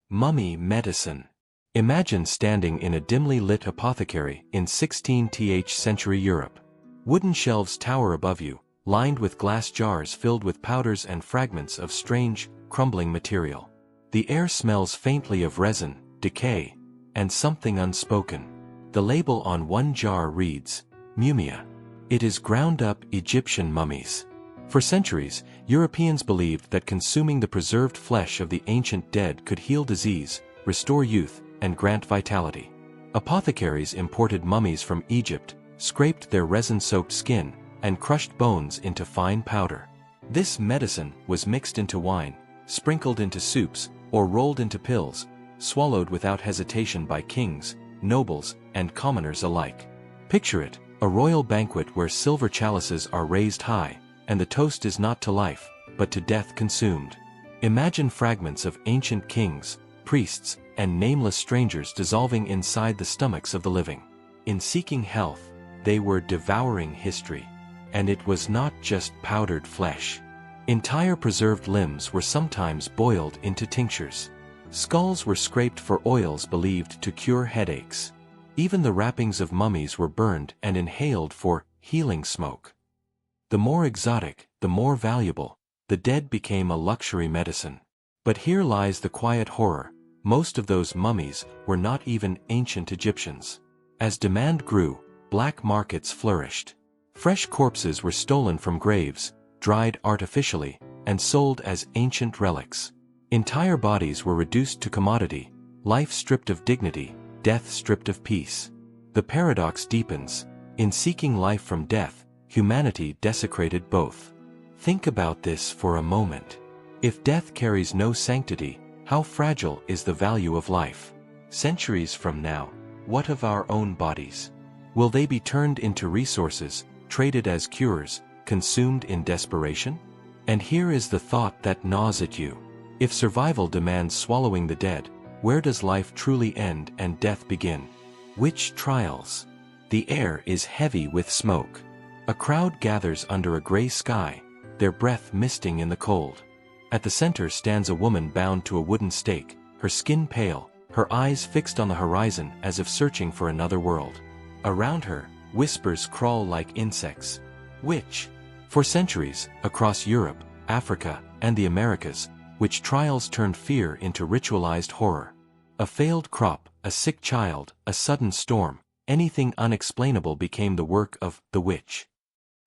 Mummy medicine. Imagine standing in a dimly lit apothecary in 16th century Europe. Wooden shelves tower above you, lined with glass jars filled with powders and fragments of strange, crumbling material. The air smells faintly of resin, decay, and something unspoken. The label on one jar reads, Mumia. It is ground-up Egyptian mummies. For centuries, Europeans believed that consuming the preserved flesh of the ancient dead could heal disease, restore youth, and grant vitality. Apothecaries imported mummies from Egypt, scraped their resin-soaked skin, and crushed bones into fine powder. This medicine was mixed into wine, sprinkled into soups, or rolled into pills, swallowed without hesitation by kings, nobles, and commoners alike. Picture it, a royal banquet where silver chalices are raised high, and the toast is not to life, but to death consumed. Imagine fragments of ancient kings, priests, and nameless strangers dissolving inside the stomachs of the living. In seeking health, they were devouring history. And it was not just powdered flesh. Entire preserved limbs were sometimes boiled into tinctures. Skulls were scraped for oils believed to cure headaches. Even the wrappings of mummies were burned and inhaled for healing smoke. The more exotic, the more valuable, the dead became a luxury medicine. But here lies the quiet horror: most of those mummies were not even ancient Egyptians. As demand grew, black markets flourished. Fresh corpses were stolen from graves, dried artificially, and sold as ancient relics. Entire bodies were reduced to commodity, life stripped of dignity, death stripped of peace. The paradox deepens: in seeking life from death, humanity desecrated both. Think about this for a moment. If death carries no sanctity, how fragile is the value of life? Centuries from now, what of our own bodies? Will they be turned into resources, traded as cures, consumed in desperation? And here is the thought that gnaws at you. If survival demands swallowing the dead, where does life truly end and death begin? Witch trials. The air is heavy with smoke. A crowd gathers under a gray sky, their breath misting in the cold. At the center stands a woman bound to a wooden stake, her skin pale, her eyes fixed on the horizon as if searching for another world. Around her, whispers crawl like insects. Witch. For centuries, across Europe, Africa, and the Americas, witch trials turned fear into ritualized horror. A failed crop, a sick child, a sudden storm, anything unexplainable became the work of the witch.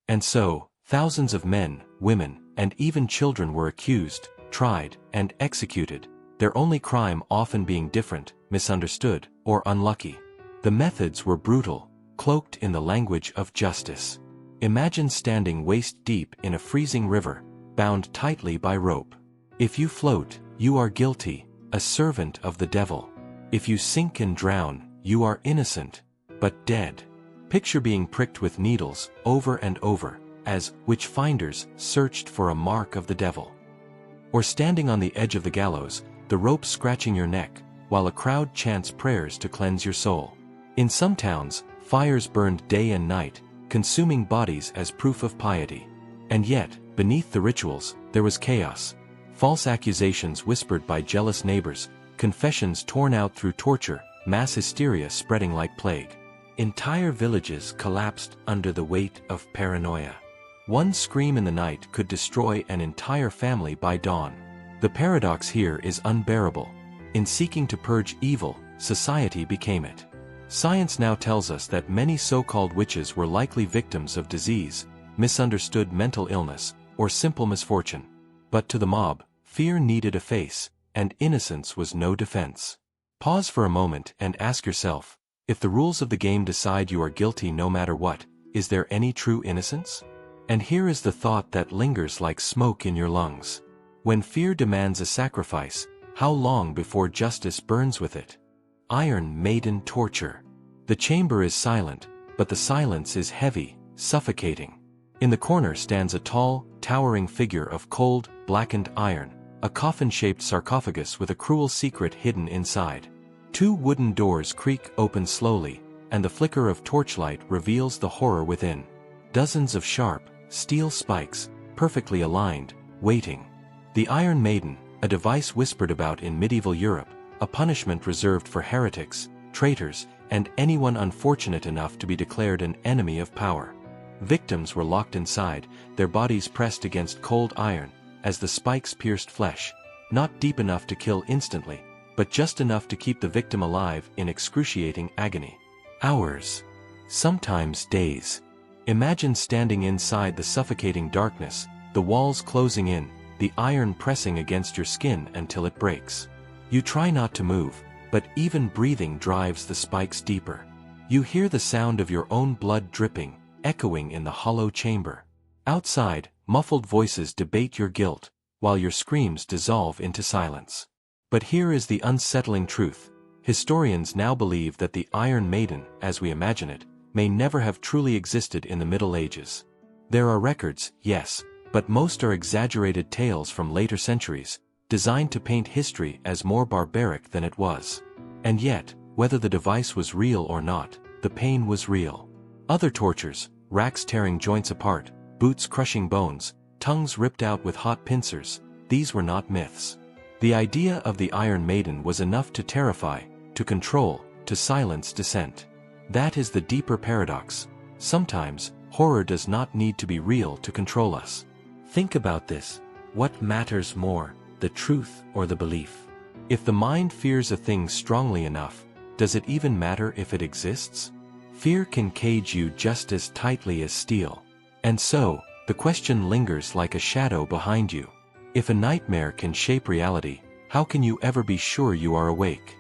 And so, thousands of men, women, and even children were accused, tried, and executed, their only crime often being different, misunderstood, or unlucky. The methods were brutal, cloaked in the language of justice. Imagine standing waist-deep in a freezing river, bound tightly by rope. If you float, you are guilty, a servant of the devil. If you sink and drown, you are innocent, but dead. Picture being pricked with needles, over and over, as witch-finders searched for a mark of the devil. Or standing on the edge of the gallows, the rope scratching your neck, while a crowd chants prayers to cleanse your soul. In some towns, fires burned day and night, consuming bodies as proof of piety. And yet, beneath the rituals, there was chaos. False accusations whispered by jealous neighbors, confessions torn out through torture, mass hysteria spreading like plague. Entire villages collapsed under the weight of paranoia. One scream in the night could destroy an entire family by dawn. The paradox here is unbearable. In seeking to purge evil, society became it. Science now tells us that many so-called witches were likely victims of disease, misunderstood mental illness, or simple misfortune. But to the mob, fear needed a face, and innocence was no defense. Pause for a moment and ask yourself, if the rules of the game decide you are guilty no matter what, is there any true innocence? And here is the thought that lingers like smoke in your lungs. When fear demands a sacrifice, how long before justice burns with it? Iron Maiden torture. The chamber is silent, but the silence is heavy, suffocating. In the corner stands a tall, towering figure of cold, blackened iron, a coffin-shaped sarcophagus with a cruel secret hidden inside. Two wooden doors creak open slowly, and the flicker of torchlight reveals the horror within. Dozens of sharp, steel spikes, perfectly aligned, waiting. The Iron Maiden, a device whispered about in medieval Europe, a punishment reserved for heretics, traitors, and anyone unfortunate enough to be declared an enemy of power. Victims were locked inside, their bodies pressed against cold iron, as the spikes pierced flesh, not deep enough to kill instantly, but just enough to keep the victim alive in excruciating agony. Hours. Sometimes days. Imagine standing inside the suffocating darkness, the walls closing in, the iron pressing against your skin until it breaks. You try not to move, but even breathing drives the spikes deeper. You hear the sound of your own blood dripping, echoing in the hollow chamber. Outside, muffled voices debate your guilt, while your screams dissolve into silence. But here is the unsettling truth. Historians now believe that the Iron Maiden, as we imagine it, may never have truly existed in the Middle Ages. There are records, yes, but most are exaggerated tales from later centuries, designed to paint history as more barbaric than it was. And yet, whether the device was real or not, the pain was real. Other tortures, racks tearing joints apart, boots crushing bones, tongues ripped out with hot pincers, these were not myths. The idea of the Iron Maiden was enough to terrify, to control, to silence dissent. That is the deeper paradox. Sometimes, horror does not need to be real to control us. Think about this. What matters more, the truth or the belief? If the mind fears a thing strongly enough, does it even matter if it exists? Fear can cage you just as tightly as steel. And so, the question lingers like a shadow behind you. If a nightmare can shape reality, how can you ever be sure you are awake?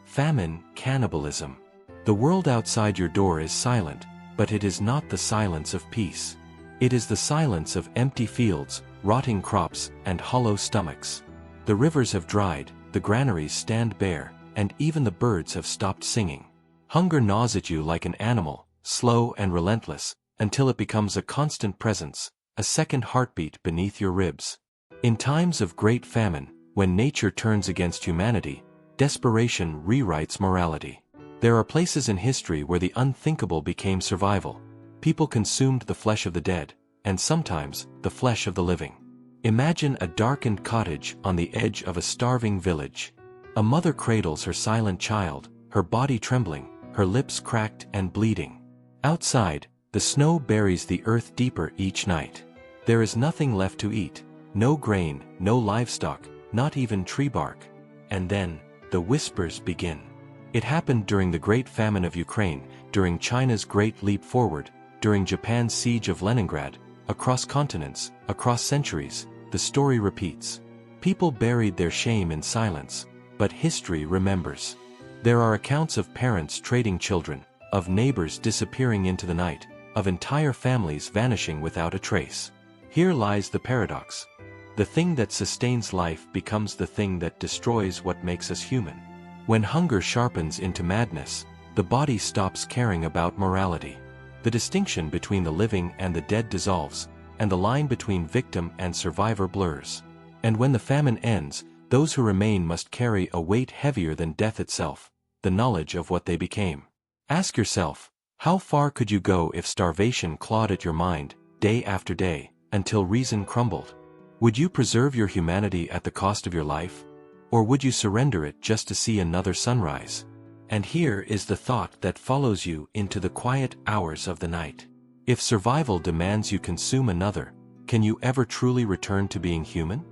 Famine, cannibalism. The world outside your door is silent, but it is not the silence of peace. It is the silence of empty fields, rotting crops, and hollow stomachs. The rivers have dried, the granaries stand bare, and even the birds have stopped singing. Hunger gnaws at you like an animal, slow and relentless, until it becomes a constant presence, a second heartbeat beneath your ribs. In times of great famine, when nature turns against humanity, desperation rewrites morality. There are places in history where the unthinkable became survival. People consumed the flesh of the dead, and sometimes, the flesh of the living. Imagine a darkened cottage on the edge of a starving village. A mother cradles her silent child, her body trembling, her lips cracked and bleeding. Outside, the snow buries the earth deeper each night. There is nothing left to eat, no grain, no livestock, not even tree bark. And then, the whispers begin. It happened during the Great Famine of Ukraine, during China's Great Leap Forward, during Japan's siege of Leningrad, across continents, across centuries, the story repeats. People buried their shame in silence, but history remembers. There are accounts of parents trading children, of neighbors disappearing into the night, of entire families vanishing without a trace. Here lies the paradox. The thing that sustains life becomes the thing that destroys what makes us human. When hunger sharpens into madness, the body stops caring about morality. The distinction between the living and the dead dissolves, and the line between victim and survivor blurs. And when the famine ends, those who remain must carry a weight heavier than death itself, the knowledge of what they became. Ask yourself, how far could you go if starvation clawed at your mind, day after day, until reason crumbled? Would you preserve your humanity at the cost of your life? Or would you surrender it just to see another sunrise? And here is the thought that follows you into the quiet hours of the night. If survival demands you consume another, can you ever truly return to being human?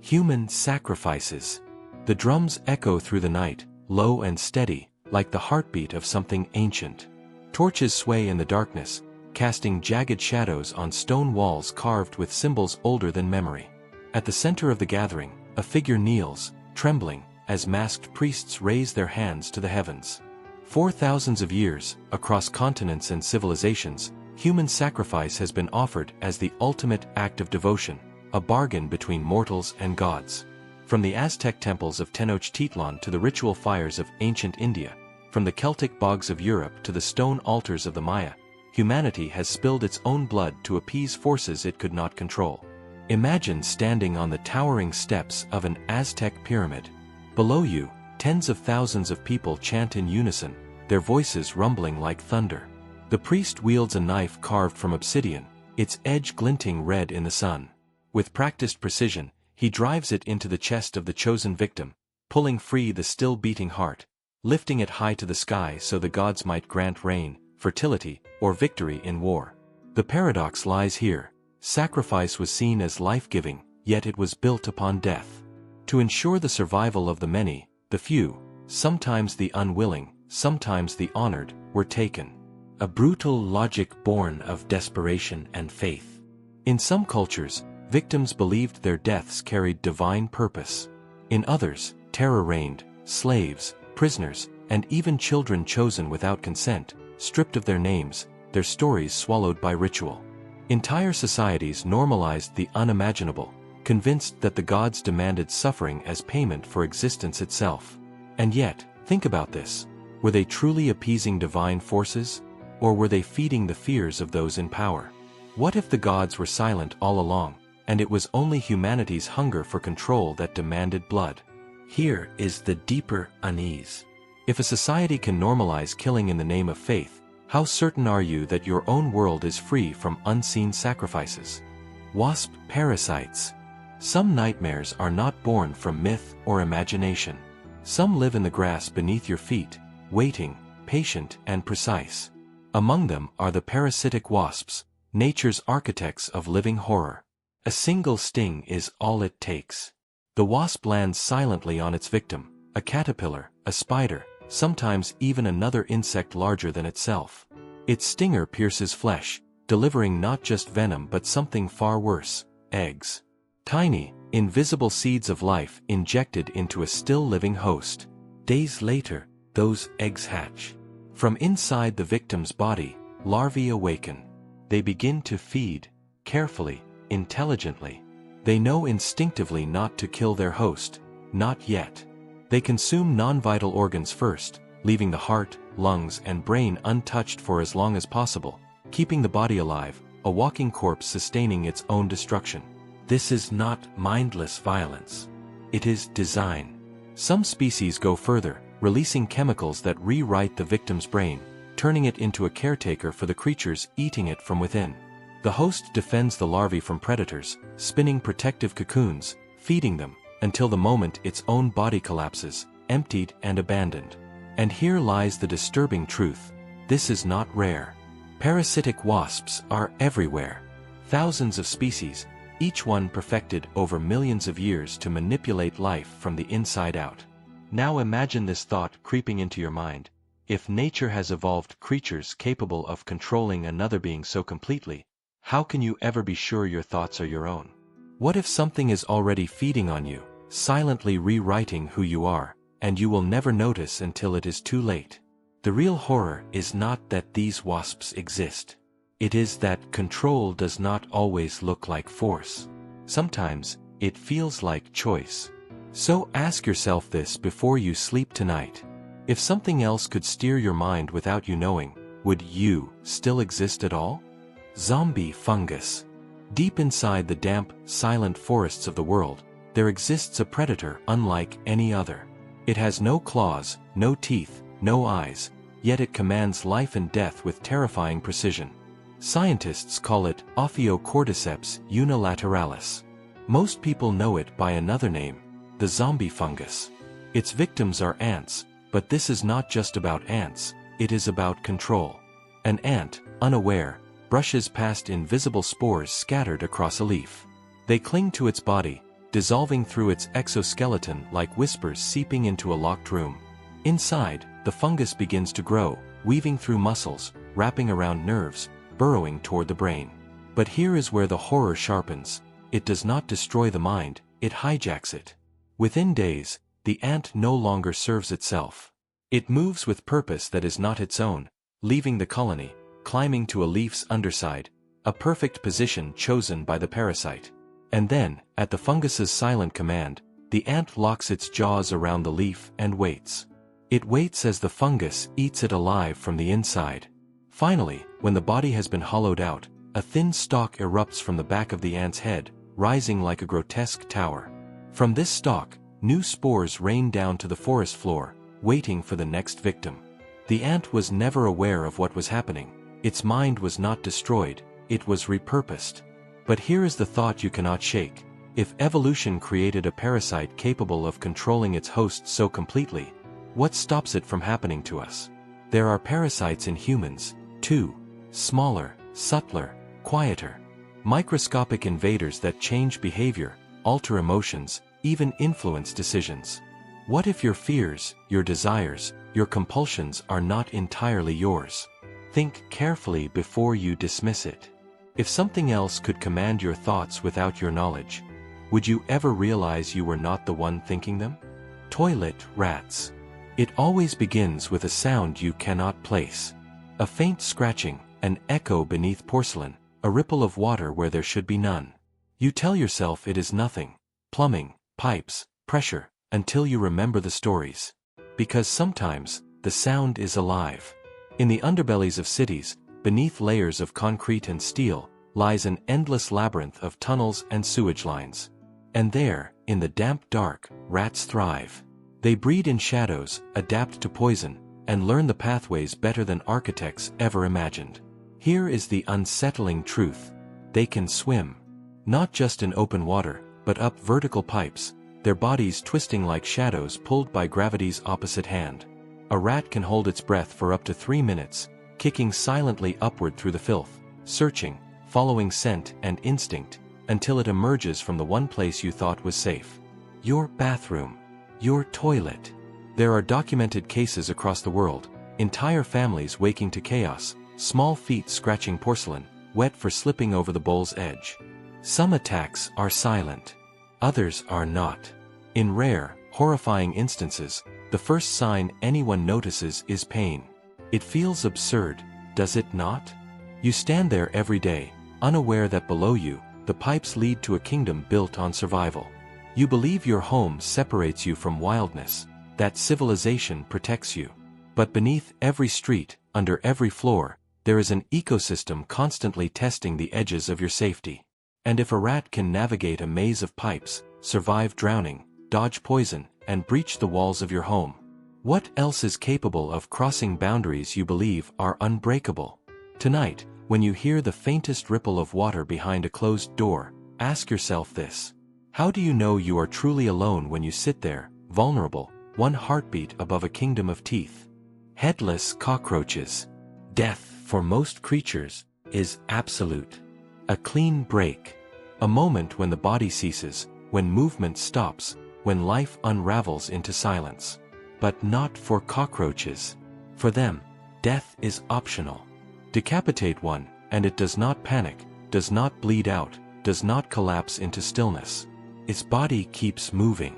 Human sacrifices. The drums echo through the night, low and steady, like the heartbeat of something ancient. Torches sway in the darkness, casting jagged shadows on stone walls carved with symbols older than memory. At the center of the gathering, a figure kneels, trembling, as masked priests raise their hands to the heavens. For thousands of years, across continents and civilizations, human sacrifice has been offered as the ultimate act of devotion, a bargain between mortals and gods. From the Aztec temples of Tenochtitlan to the ritual fires of ancient India, from the Celtic bogs of Europe to the stone altars of the Maya, humanity has spilled its own blood to appease forces it could not control. Imagine standing on the towering steps of an Aztec pyramid. Below you, tens of thousands of people chant in unison, their voices rumbling like thunder. The priest wields a knife carved from obsidian, its edge glinting red in the sun. With practiced precision, he drives it into the chest of the chosen victim, pulling free the still beating heart, lifting it high to the sky so the gods might grant rain, fertility, or victory in war. The paradox lies here. Sacrifice was seen as life-giving, yet it was built upon death. To ensure the survival of the many, the few, sometimes the unwilling, sometimes the honored, were taken. A brutal logic born of desperation and faith. In some cultures, Victims believed their deaths carried divine purpose. In others, terror reigned, slaves, prisoners, and even children chosen without consent, stripped of their names, their stories swallowed by ritual. Entire societies normalized the unimaginable, convinced that the gods demanded suffering as payment for existence itself. And yet, think about this. Were they truly appeasing divine forces? Or were they feeding the fears of those in power? What if the gods were silent all along, and it was only humanity's hunger for control that demanded blood? Here is the deeper unease. If a society can normalize killing in the name of faith, how certain are you that your own world is free from unseen sacrifices? Wasp parasites. Some nightmares are not born from myth or imagination. Some live in the grass beneath your feet, waiting, patient and precise. Among them are the parasitic wasps, nature's architects of living horror. A single sting is all it takes. The wasp lands silently on its victim, a caterpillar, a spider, sometimes even another insect larger than itself. Its stinger pierces flesh, delivering not just venom but something far worse, eggs. Tiny, invisible seeds of life injected into a still living host. Days later, those eggs hatch. From inside the victim's body, larvae awaken. They begin to feed, carefully, intelligently. They know instinctively not to kill their host, not yet. They consume non-vital organs first, leaving the heart, lungs, and brain untouched for as long as possible, keeping the body alive, a walking corpse sustaining its own destruction. This is not mindless violence. It is design. Some species go further, releasing chemicals that rewrite the victim's brain, turning it into a caretaker for the creatures eating it from within. The host defends the larvae from predators, spinning protective cocoons, feeding them, until the moment its own body collapses, emptied and abandoned. And here lies the disturbing truth. This is not rare. Parasitic wasps are everywhere. Thousands of species, each one perfected over millions of years to manipulate life from the inside out. Now imagine this thought creeping into your mind. If nature has evolved creatures capable of controlling another being so completely, how can you ever be sure your thoughts are your own? What if something is already feeding on you, silently rewriting who you are, and you will never notice until it is too late? The real horror is not that these wasps exist. It is that control does not always look like force. Sometimes, it feels like choice. So ask yourself this before you sleep tonight. If something else could steer your mind without you knowing, would you still exist at all? Zombie fungus. Deep inside the damp, silent forests of the world, there exists a predator unlike any other. It has no claws, no teeth, no eyes, yet it commands life and death with terrifying precision. Scientists call it Ophiocordyceps unilateralis. Most people know it by another name, the zombie fungus. Its victims are ants, but this is not just about ants, it is about control. An ant, unaware, brushes past invisible spores scattered across a leaf. They cling to its body, dissolving through its exoskeleton like whispers seeping into a locked room. Inside, the fungus begins to grow, weaving through muscles, wrapping around nerves, burrowing toward the brain. But here is where the horror sharpens. It does not destroy the mind, it hijacks it. Within days, the ant no longer serves itself. It moves with purpose that is not its own, leaving the colony, climbing to a leaf's underside, a perfect position chosen by the parasite. And then, at the fungus's silent command, the ant locks its jaws around the leaf and waits. It waits as the fungus eats it alive from the inside. Finally, when the body has been hollowed out, a thin stalk erupts from the back of the ant's head, rising like a grotesque tower. From this stalk, new spores rain down to the forest floor, waiting for the next victim. The ant was never aware of what was happening. Its mind was not destroyed, it was repurposed. But here is the thought you cannot shake. If evolution created a parasite capable of controlling its host so completely, what stops it from happening to us? There are parasites in humans, too. Smaller, subtler, quieter. Microscopic invaders that change behavior, alter emotions, even influence decisions. What if your fears, your desires, your compulsions are not entirely yours? Think carefully before you dismiss it. If something else could command your thoughts without your knowledge, would you ever realize you were not the one thinking them? Toilet rats. It always begins with a sound you cannot place. A faint scratching, an echo beneath porcelain, a ripple of water where there should be none. You tell yourself it is nothing. Plumbing, pipes, pressure, until you remember the stories. Because sometimes, the sound is alive. In the underbellies of cities, beneath layers of concrete and steel, lies an endless labyrinth of tunnels and sewage lines. And there, in the damp dark, rats thrive. They breed in shadows, adapt to poison, and learn the pathways better than architects ever imagined. Here is the unsettling truth. They can swim. Not just in open water, but up vertical pipes, their bodies twisting like shadows pulled by gravity's opposite hand. A rat can hold its breath for up to 3 minutes, kicking silently upward through the filth, searching, following scent and instinct, until it emerges from the one place you thought was safe. Your bathroom. Your toilet. There are documented cases across the world, entire families waking to chaos, small feet scratching porcelain, wet for slipping over the bowl's edge. Some attacks are silent. Others are not. In rare, horrifying instances, the first sign anyone notices is pain. It feels absurd, does it not? You stand there every day, unaware that below you, the pipes lead to a kingdom built on survival. You believe your home separates you from wildness, that civilization protects you. But beneath every street, under every floor, there is an ecosystem constantly testing the edges of your safety. And if a rat can navigate a maze of pipes, survive drowning, dodge poison, and breach the walls of your home, what else is capable of crossing boundaries you believe are unbreakable? Tonight, when you hear the faintest ripple of water behind a closed door, ask yourself this. How do you know you are truly alone when you sit there, vulnerable, one heartbeat above a kingdom of teeth? Headless cockroaches. Death, for most creatures, is absolute. A clean break. A moment when the body ceases, when movement stops, when life unravels into silence. But not for cockroaches. For them, death is optional. Decapitate one, and it does not panic, does not bleed out, does not collapse into stillness. Its body keeps moving.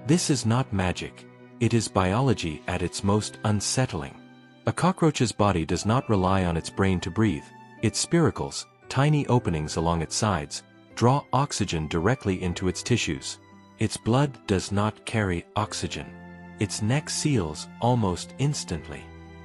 This is not magic. It is biology at its most unsettling. A cockroach's body does not rely on its brain to breathe. Its spiracles, tiny openings along its sides, draw oxygen directly into its tissues. Its blood does not carry oxygen. Its neck seals almost instantly.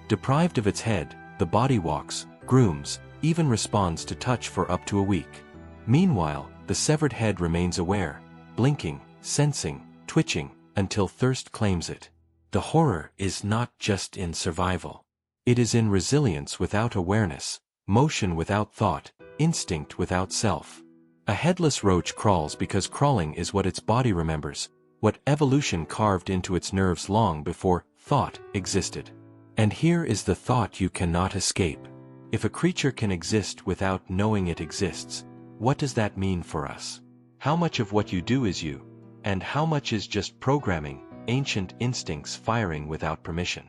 Deprived of its head, the body walks, grooms, even responds to touch for up to a week. Meanwhile, the severed head remains aware, blinking, sensing, twitching, until thirst claims it. The horror is not just in survival. It is in resilience without awareness, motion without thought, instinct without self. A headless roach crawls because crawling is what its body remembers, what evolution carved into its nerves long before thought existed. And here is the thought you cannot escape. If a creature can exist without knowing it exists, what does that mean for us? How much of what you do is you, and how much is just programming, ancient instincts firing without permission?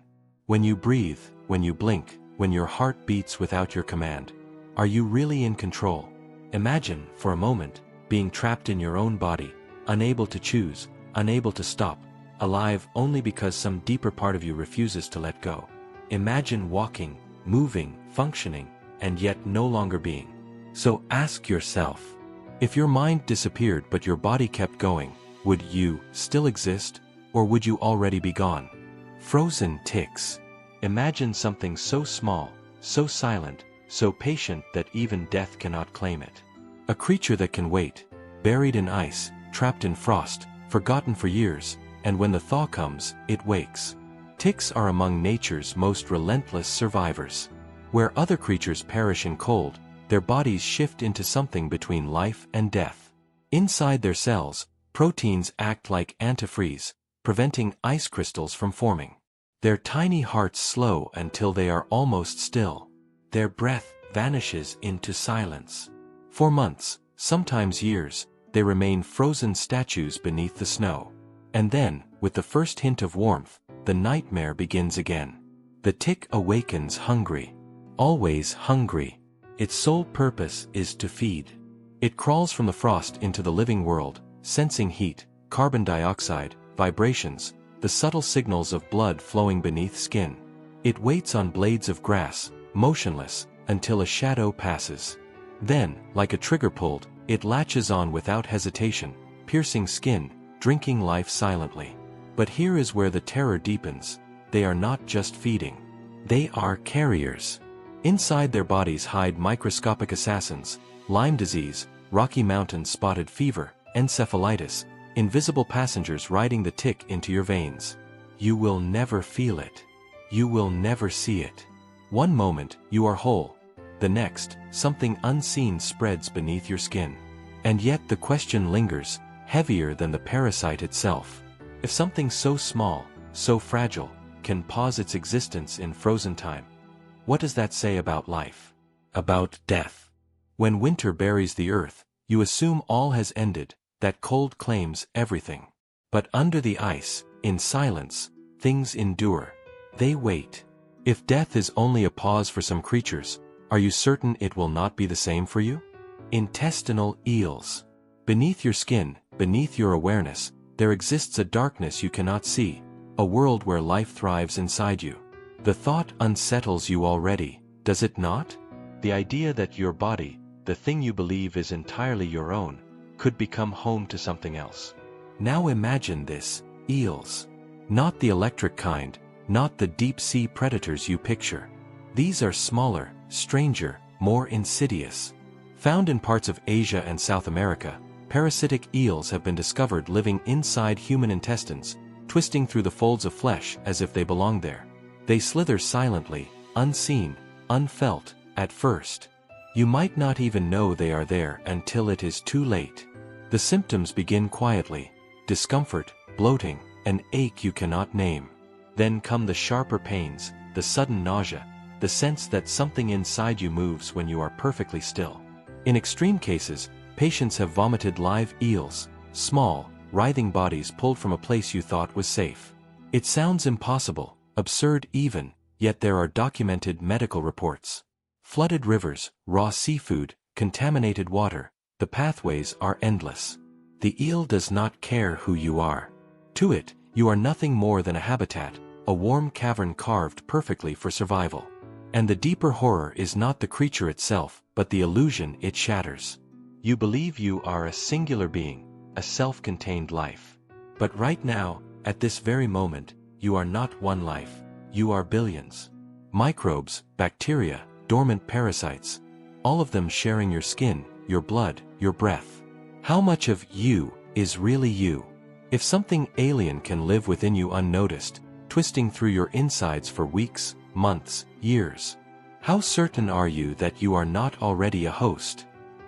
When you breathe, when you blink, when your heart beats without your command, are you really in control? Imagine, for a moment, being trapped in your own body, unable to choose, unable to stop, alive only because some deeper part of you refuses to let go. Imagine walking, moving, functioning, and yet no longer being. So ask yourself, if your mind disappeared but your body kept going, would you still exist, or would you already be gone? Frozen ticks. Imagine something so small, so silent, so patient that even death cannot claim it. A creature that can wait, buried in ice, trapped in frost, forgotten for years, and when the thaw comes, it wakes. Ticks are among nature's most relentless survivors. Where other creatures perish in cold, their bodies shift into something between life and death. Inside their cells, proteins act like antifreeze, preventing ice crystals from forming. Their tiny hearts slow until they are almost still. Their breath vanishes into silence. For months, sometimes years, they remain frozen statues beneath the snow. And then, with the first hint of warmth, the nightmare begins again. The tick awakens hungry. Always hungry. Its sole purpose is to feed. It crawls from the frost into the living world, sensing heat, carbon dioxide, vibrations, the subtle signals of blood flowing beneath skin. It waits on blades of grass, motionless, until a shadow passes. Then, like a trigger pulled, it latches on without hesitation, piercing skin, drinking life silently. But here is where the terror deepens. They are not just feeding. They are carriers. Inside their bodies hide microscopic assassins: Lyme disease, Rocky Mountain spotted fever, encephalitis, invisible passengers riding the tick into your veins. You will never feel it. You will never see it. One moment, you are whole. The next, something unseen spreads beneath your skin. And yet the question lingers, heavier than the parasite itself. If something so small, so fragile, can pause its existence in frozen time, what does that say about life? About death? When winter buries the earth, you assume all has ended, that cold claims everything. But under the ice, in silence, things endure. They wait. If death is only a pause for some creatures, are you certain it will not be the same for you? Intestinal eels. Beneath your skin, beneath your awareness, there exists a darkness you cannot see, a world where life thrives inside you. The thought unsettles you already, does it not? The idea that your body, the thing you believe is entirely your own, could become home to something else. Now imagine this: eels. Not the electric kind, not the deep-sea predators you picture. These are smaller, stranger, more insidious. Found in parts of Asia and South America, parasitic eels have been discovered living inside human intestines, twisting through the folds of flesh as if they belong there. They slither silently, unseen, unfelt, at first. You might not even know they are there until it is too late. The symptoms begin quietly: discomfort, bloating, an ache you cannot name. Then come the sharper pains, the sudden nausea, the sense that something inside you moves when you are perfectly still. In extreme cases, patients have vomited live eels, small, writhing bodies pulled from a place you thought was safe. It sounds impossible, absurd even, yet there are documented medical reports. Flooded rivers, raw seafood, contaminated water, the pathways are endless. The eel does not care who you are. To it, you are nothing more than a habitat, a warm cavern carved perfectly for survival. And the deeper horror is not the creature itself, but the illusion it shatters. You believe you are a singular being, a self-contained life. But right now, at this very moment, you are not one life, you are billions. Microbes, bacteria, dormant parasites, all of them sharing your skin, your blood, your breath. How much of you is really you? If something alien can live within you unnoticed, twisting through your insides for weeks, months, years, how certain are you that you are not already a host?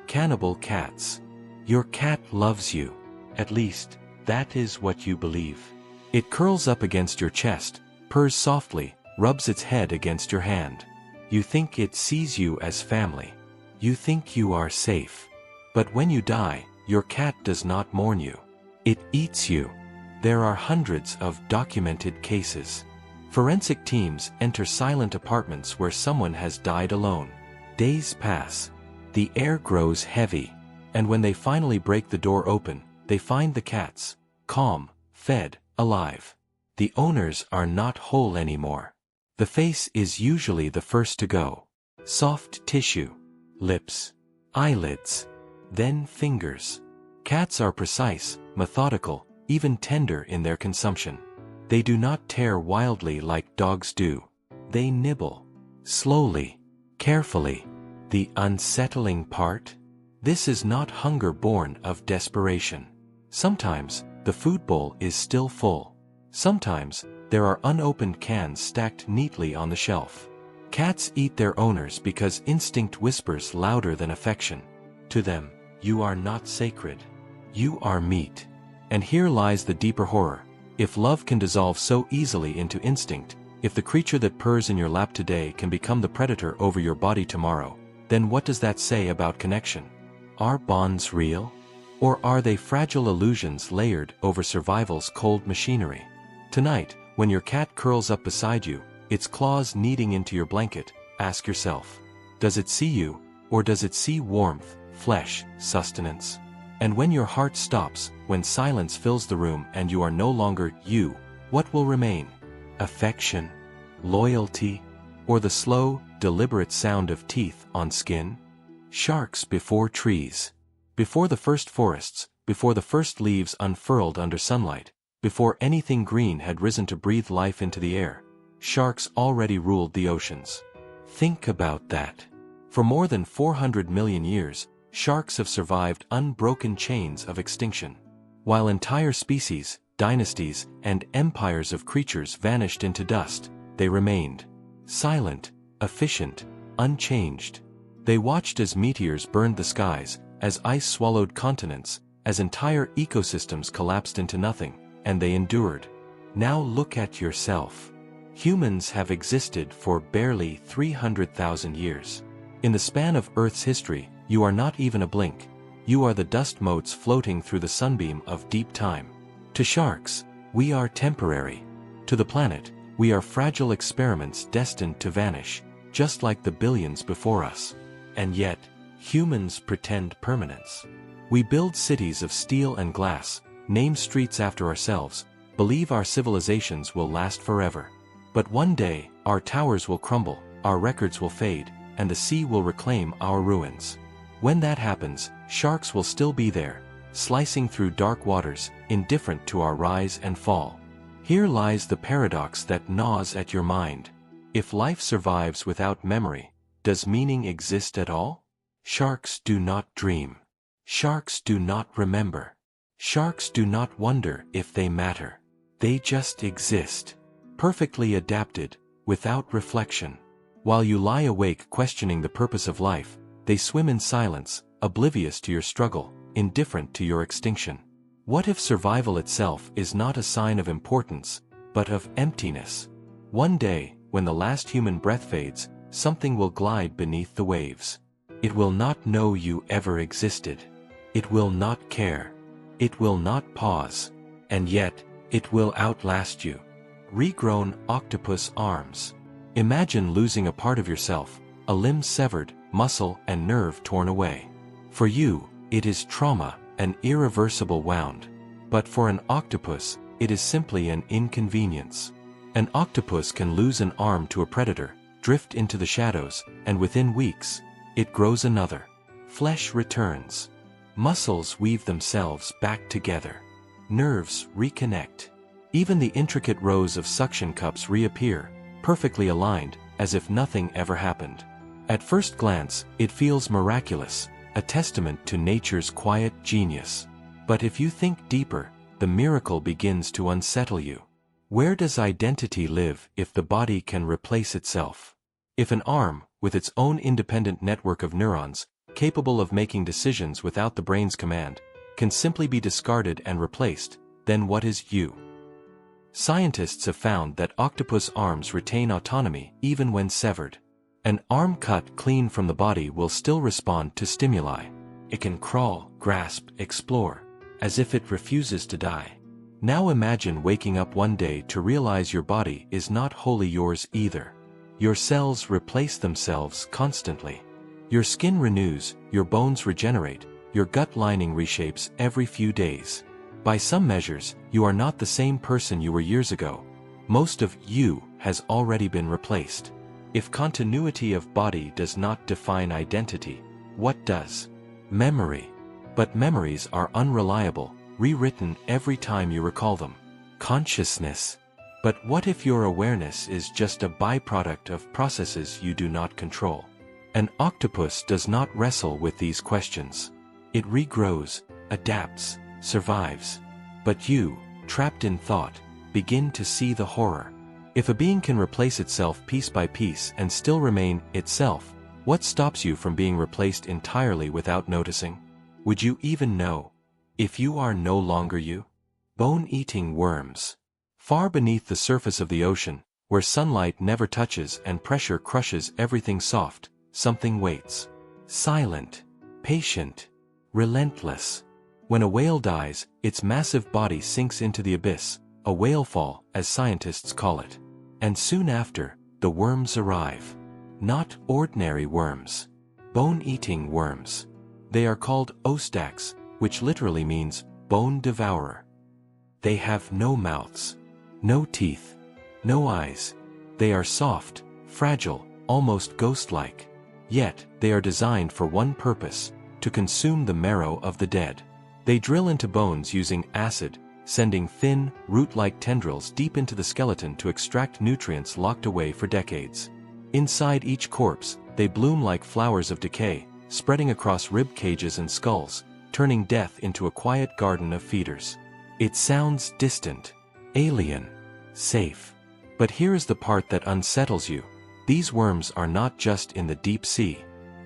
Cannibal cats. Your cat loves you. At least, that is what you believe. It curls up against your chest, purrs softly, rubs its head against your hand. You think it sees you as family. You think you are safe. But when you die, your cat does not mourn you. It eats you. There are hundreds of documented cases. Forensic teams enter silent apartments where someone has died alone. Days pass. The air grows heavy. And when they finally break the door open, they find the cats, calm, fed, alive. The owners are not whole anymore. The face is usually the first to go. Soft tissue. Lips. Eyelids. Then fingers. Cats are precise, methodical, even tender in their consumption. They do not tear wildly like dogs do. They nibble. Slowly. Carefully. The unsettling part? This is not hunger born of desperation. Sometimes, the food bowl is still full. Sometimes, there are unopened cans stacked neatly on the shelf. Cats eat their owners because instinct whispers louder than affection. To them, you are not sacred. You are meat. And here lies the deeper horror. If love can dissolve so easily into instinct, if the creature that purrs in your lap today can become the predator over your body tomorrow, then what does that say about connection? Are bonds real? Or are they fragile illusions layered over survival's cold machinery? Tonight, when your cat curls up beside you, its claws kneading into your blanket, ask yourself, does it see you, Or does it see warmth, flesh, sustenance? And when your heart stops, when silence fills the room and you are no longer you, what will remain? Affection? Loyalty? Or the slow, deliberate sound of teeth on skin? Sharks before trees. Before the first forests, before the first leaves unfurled under sunlight, before anything green had risen to breathe life into the air, sharks already ruled the oceans. Think about that. For more than 400 million years, sharks have survived unbroken chains of extinction. While entire species, dynasties, and empires of creatures vanished into dust, they remained. Silent, efficient, unchanged. They watched as meteors burned the skies, as ice swallowed continents, as entire ecosystems collapsed into nothing, and they endured. Now look at yourself. Humans have existed for barely 300,000 years. In the span of Earth's history, you are not even a blink. You are the dust motes floating through the sunbeam of deep time. To sharks, we are temporary. To the planet, we are fragile experiments destined to vanish, just like the billions before us. And yet, humans pretend permanence. We build cities of steel and glass, name streets after ourselves, believe our civilizations will last forever. But one day, our towers will crumble, our records will fade, and the sea will reclaim our ruins. When that happens, sharks will still be there, slicing through dark waters, indifferent to our rise and fall. Here lies the paradox that gnaws at your mind. If life survives without memory, does meaning exist at all? Sharks do not dream. Sharks do not remember. Sharks do not wonder if they matter. They just exist. Perfectly adapted, without reflection. While you lie awake questioning the purpose of life, they swim in silence, oblivious to your struggle, indifferent to your extinction. What if survival itself is not a sign of importance, but of emptiness? One day, when the last human breath fades, something will glide beneath the waves. It will not know you ever existed. It will not care. It will not pause. And yet, it will outlast you. Regrown octopus arms. Imagine losing a part of yourself, a limb severed, muscle and nerve torn away. For you, it is trauma, an irreversible wound. But for an octopus, it is simply an inconvenience. An octopus can lose an arm to a predator, drift into the shadows, and within weeks, it grows another. Flesh returns. Muscles weave themselves back together. Nerves reconnect. Even the intricate rows of suction cups reappear, perfectly aligned, as if nothing ever happened. At first glance, it feels miraculous, a testament to nature's quiet genius. But if you think deeper, the miracle begins to unsettle you. Where does identity live if the body can replace itself? If an arm, with its own independent network of neurons, capable of making decisions without the brain's command, can simply be discarded and replaced, then what is you? Scientists have found that octopus arms retain autonomy even when severed. An arm cut clean from the body will still respond to stimuli. It can crawl, grasp, explore, as if it refuses to die. Now imagine waking up one day to realize your body is not wholly yours either. Your cells replace themselves constantly. Your skin renews, your bones regenerate, your gut lining reshapes every few days. By some measures, you are not the same person you were years ago. Most of you has already been replaced. If continuity of body does not define identity, what does? Memory. But memories are unreliable, rewritten every time you recall them. Consciousness. But what if your awareness is just a byproduct of processes you do not control? An octopus does not wrestle with these questions. It regrows, adapts, survives. But you, trapped in thought, begin to see the horror. If a being can replace itself piece by piece and still remain itself, what stops you from being replaced entirely without noticing? Would you even know if you are no longer you? Bone-eating worms. Far beneath the surface of the ocean, where sunlight never touches and pressure crushes everything soft, something waits. Silent, patient, relentless. When a whale dies, its massive body sinks into the abyss, a whale fall, as scientists call it. And soon after, the worms arrive. Not ordinary worms. Bone-eating worms. They are called ostacs, which literally means bone devourer. They have no mouths, no teeth, no eyes. They are soft, fragile, almost ghost-like. Yet, they are designed for one purpose: to consume the marrow of the dead. They drill into bones using acid, sending thin, root-like tendrils deep into the skeleton to extract nutrients locked away for decades. Inside each corpse, they bloom like flowers of decay, spreading across rib cages and skulls, turning death into a quiet garden of feeders. It sounds distant, alien, safe. But here is the part that unsettles you. These worms are not just in the deep sea.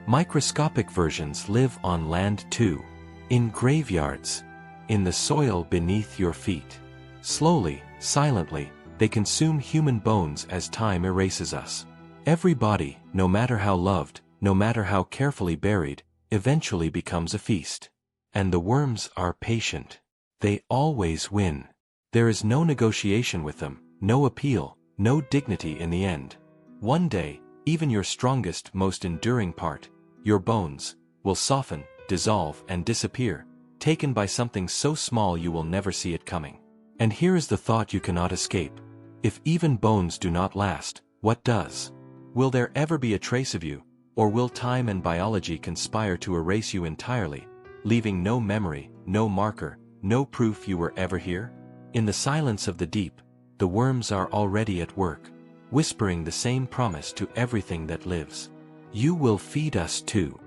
Microscopic versions live on land too. In graveyards. In the soil beneath your feet. Slowly, silently, they consume human bones as time erases us. Every body, no matter how loved, no matter how carefully buried, eventually becomes a feast. And the worms are patient. They always win. There is no negotiation with them, no appeal, no dignity in the end. One day, even your strongest, most enduring part, your bones, will soften, dissolve, and disappear, taken by something so small you will never see it coming. And here is the thought you cannot escape. If even bones do not last, what does? Will there ever be a trace of you, or will time and biology conspire to erase you entirely, leaving no memory, no marker, no proof you were ever here? In the silence of the deep, the worms are already at work, whispering the same promise to everything that lives. You will feed us too.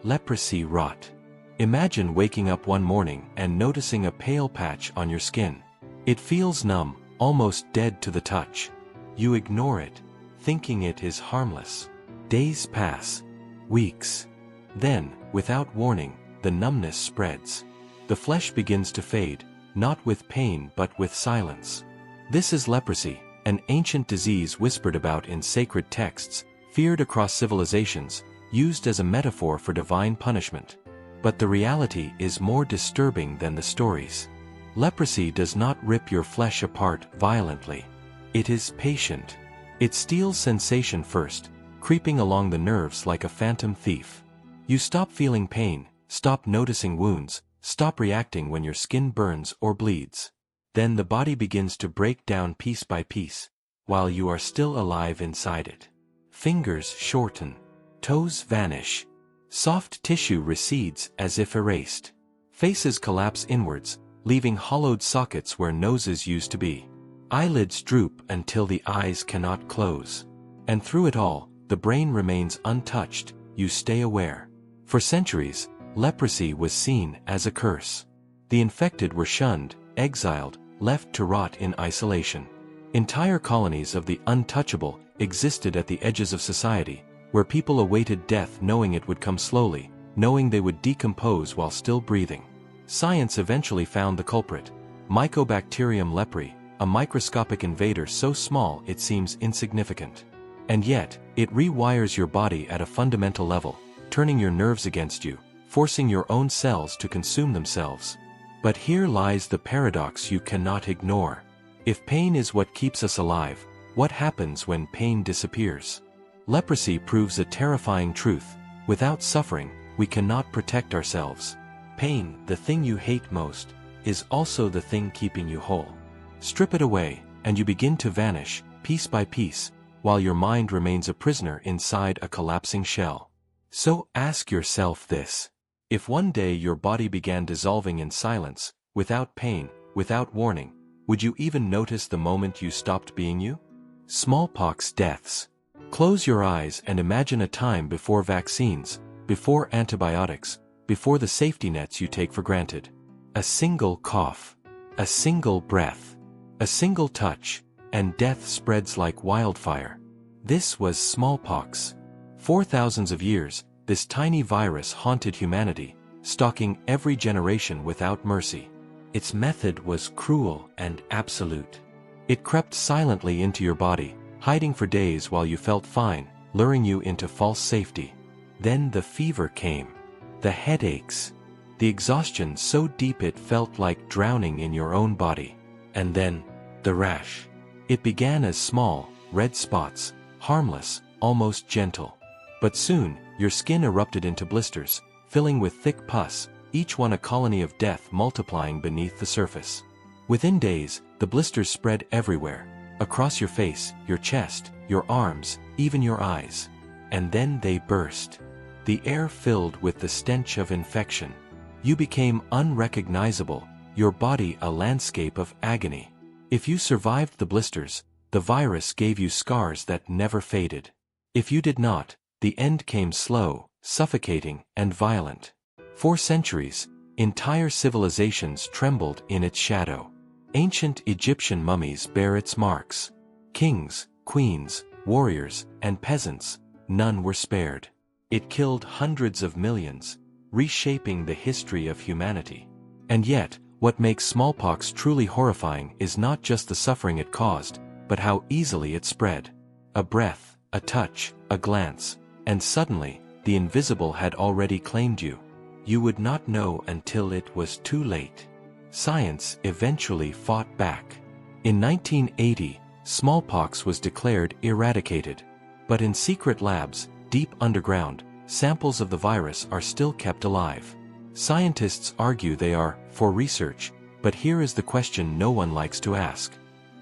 Leprosy rot. Imagine waking up one morning and noticing a pale patch on your skin. It feels numb, almost dead to the touch. You ignore it, thinking it is harmless. Days pass. Weeks. Then, without warning, the numbness spreads. The flesh begins to fade, not with pain but with silence. This is leprosy, an ancient disease whispered about in sacred texts, feared across civilizations, used as a metaphor for divine punishment. But the reality is more disturbing than the stories. Leprosy does not rip your flesh apart violently. It is patient. It steals sensation first, creeping along the nerves like a phantom thief. You stop feeling pain, stop noticing wounds, stop reacting when your skin burns or bleeds. Then the body begins to break down piece by piece, while you are still alive inside it. Fingers shorten. Toes vanish. Soft tissue recedes as if erased. Faces collapse inwards, leaving hollowed sockets where noses used to be. Eyelids droop until the eyes cannot close. And through it all, the brain remains untouched. You stay aware. For centuries, leprosy was seen as a curse. The infected were shunned, exiled, left to rot in isolation. Entire colonies of the untouchable existed at the edges of society, where people awaited death knowing it would come slowly, knowing they would decompose while still breathing. Science eventually found the culprit: Mycobacterium leprae, a microscopic invader so small it seems insignificant. And yet, it rewires your body at a fundamental level, turning your nerves against you, forcing your own cells to consume themselves. But here lies the paradox you cannot ignore. If pain is what keeps us alive, what happens when pain disappears? Leprosy proves a terrifying truth: without suffering, we cannot protect ourselves. Pain, the thing you hate most, is also the thing keeping you whole. Strip it away, and you begin to vanish, piece by piece, while your mind remains a prisoner inside a collapsing shell. So ask yourself this: if one day your body began dissolving in silence, without pain, without warning, would you even notice the moment you stopped being you? Smallpox deaths. Close your eyes and imagine a time before vaccines, before antibiotics, before the safety nets you take for granted. A single cough, a single breath, a single touch, and death spreads like wildfire. This was smallpox. For thousands of years, this tiny virus haunted humanity, stalking every generation without mercy. Its method was cruel and absolute. It crept silently into your body, hiding for days while you felt fine, luring you into false safety. Then the fever came. The headaches. The exhaustion so deep it felt like drowning in your own body. And then, the rash. It began as small, red spots, harmless, almost gentle. But soon, Your skin erupted into blisters, filling with thick pus, each one a colony of death multiplying beneath the surface. Within days, the blisters spread everywhere, across your face, your chest, your arms, even your eyes. And then they burst. The air filled with the stench of infection. You became unrecognizable, your body a landscape of agony. If you survived the blisters, the virus gave you scars that never faded. If you did not, the end came slow, suffocating, and violent. For centuries, entire civilizations trembled in its shadow. Ancient Egyptian mummies bear its marks. Kings, queens, warriors, and peasants, none were spared. It killed hundreds of millions, reshaping the history of humanity. And yet, what makes smallpox truly horrifying is not just the suffering it caused, but how easily it spread. A breath, a touch, a glance, and suddenly, the invisible had already claimed you. You would not know until it was too late. Science eventually fought back. In 1980, smallpox was declared eradicated. But in secret labs, deep underground, samples of the virus are still kept alive. Scientists argue they are for research, but here is the question no one likes to ask.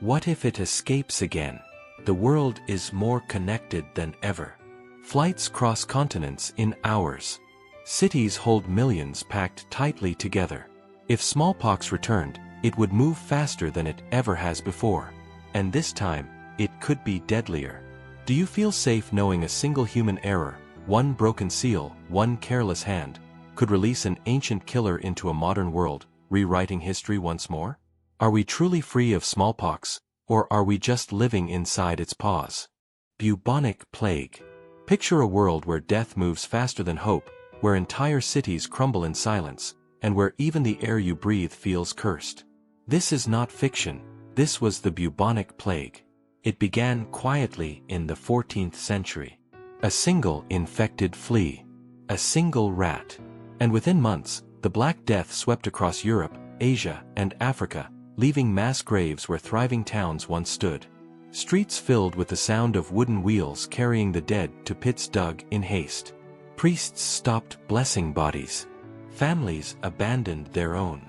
What if it escapes again? The world is more connected than ever. Flights cross continents in hours. Cities hold millions packed tightly together. If smallpox returned, it would move faster than it ever has before. And this time, it could be deadlier. Do you feel safe knowing a single human error, one broken seal, one careless hand, could release an ancient killer into a modern world, rewriting history once more? Are we truly free of smallpox, or are we just living inside its paws? Bubonic plague. Picture a world where death moves faster than hope, where entire cities crumble in silence, and where even the air you breathe feels cursed. This is not fiction, this was the bubonic plague. It began quietly in the 14th century. A single infected flea. A single rat. And within months, the Black Death swept across Europe, Asia, and Africa, leaving mass graves where thriving towns once stood. Streets filled with the sound of wooden wheels carrying the dead to pits dug in haste. Priests stopped blessing bodies. Families abandoned their own.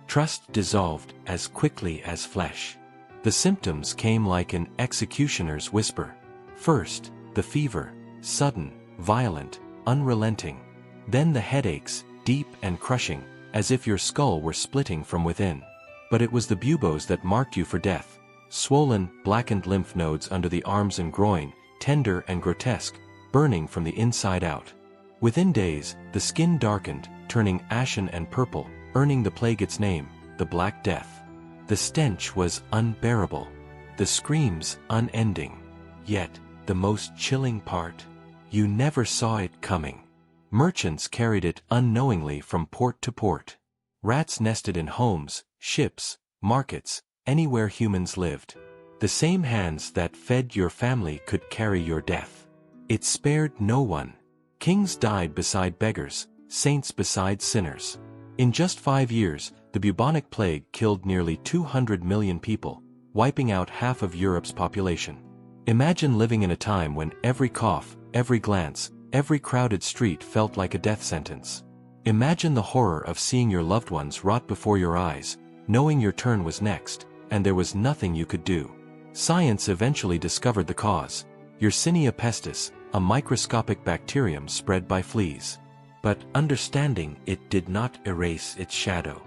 Trust dissolved as quickly as flesh. The symptoms came like an executioner's whisper. First, the fever, sudden, violent, unrelenting. Then the headaches, deep and crushing, as if your skull were splitting from within. But it was the buboes that marked you for death. Swollen, blackened lymph nodes under the arms and groin, tender and grotesque, burning from the inside out. Within days, the skin darkened, turning ashen and purple, earning the plague its name, the Black Death. The stench was unbearable. The screams unending. Yet, the most chilling part, you never saw it coming. Merchants carried it unknowingly from port to port. Rats nested in homes, ships, markets, anywhere humans lived. The same hands that fed your family could carry your death. It spared no one. Kings died beside beggars, saints beside sinners. In just 5 years, the bubonic plague killed nearly 200 million people, wiping out half of Europe's population. Imagine living in a time when every cough, every glance, every crowded street felt like a death sentence. Imagine the horror of seeing your loved ones rot before your eyes, knowing your turn was next, and there was nothing you could do. Science eventually discovered the cause: Yersinia pestis, a microscopic bacterium spread by fleas. But understanding it did not erase its shadow.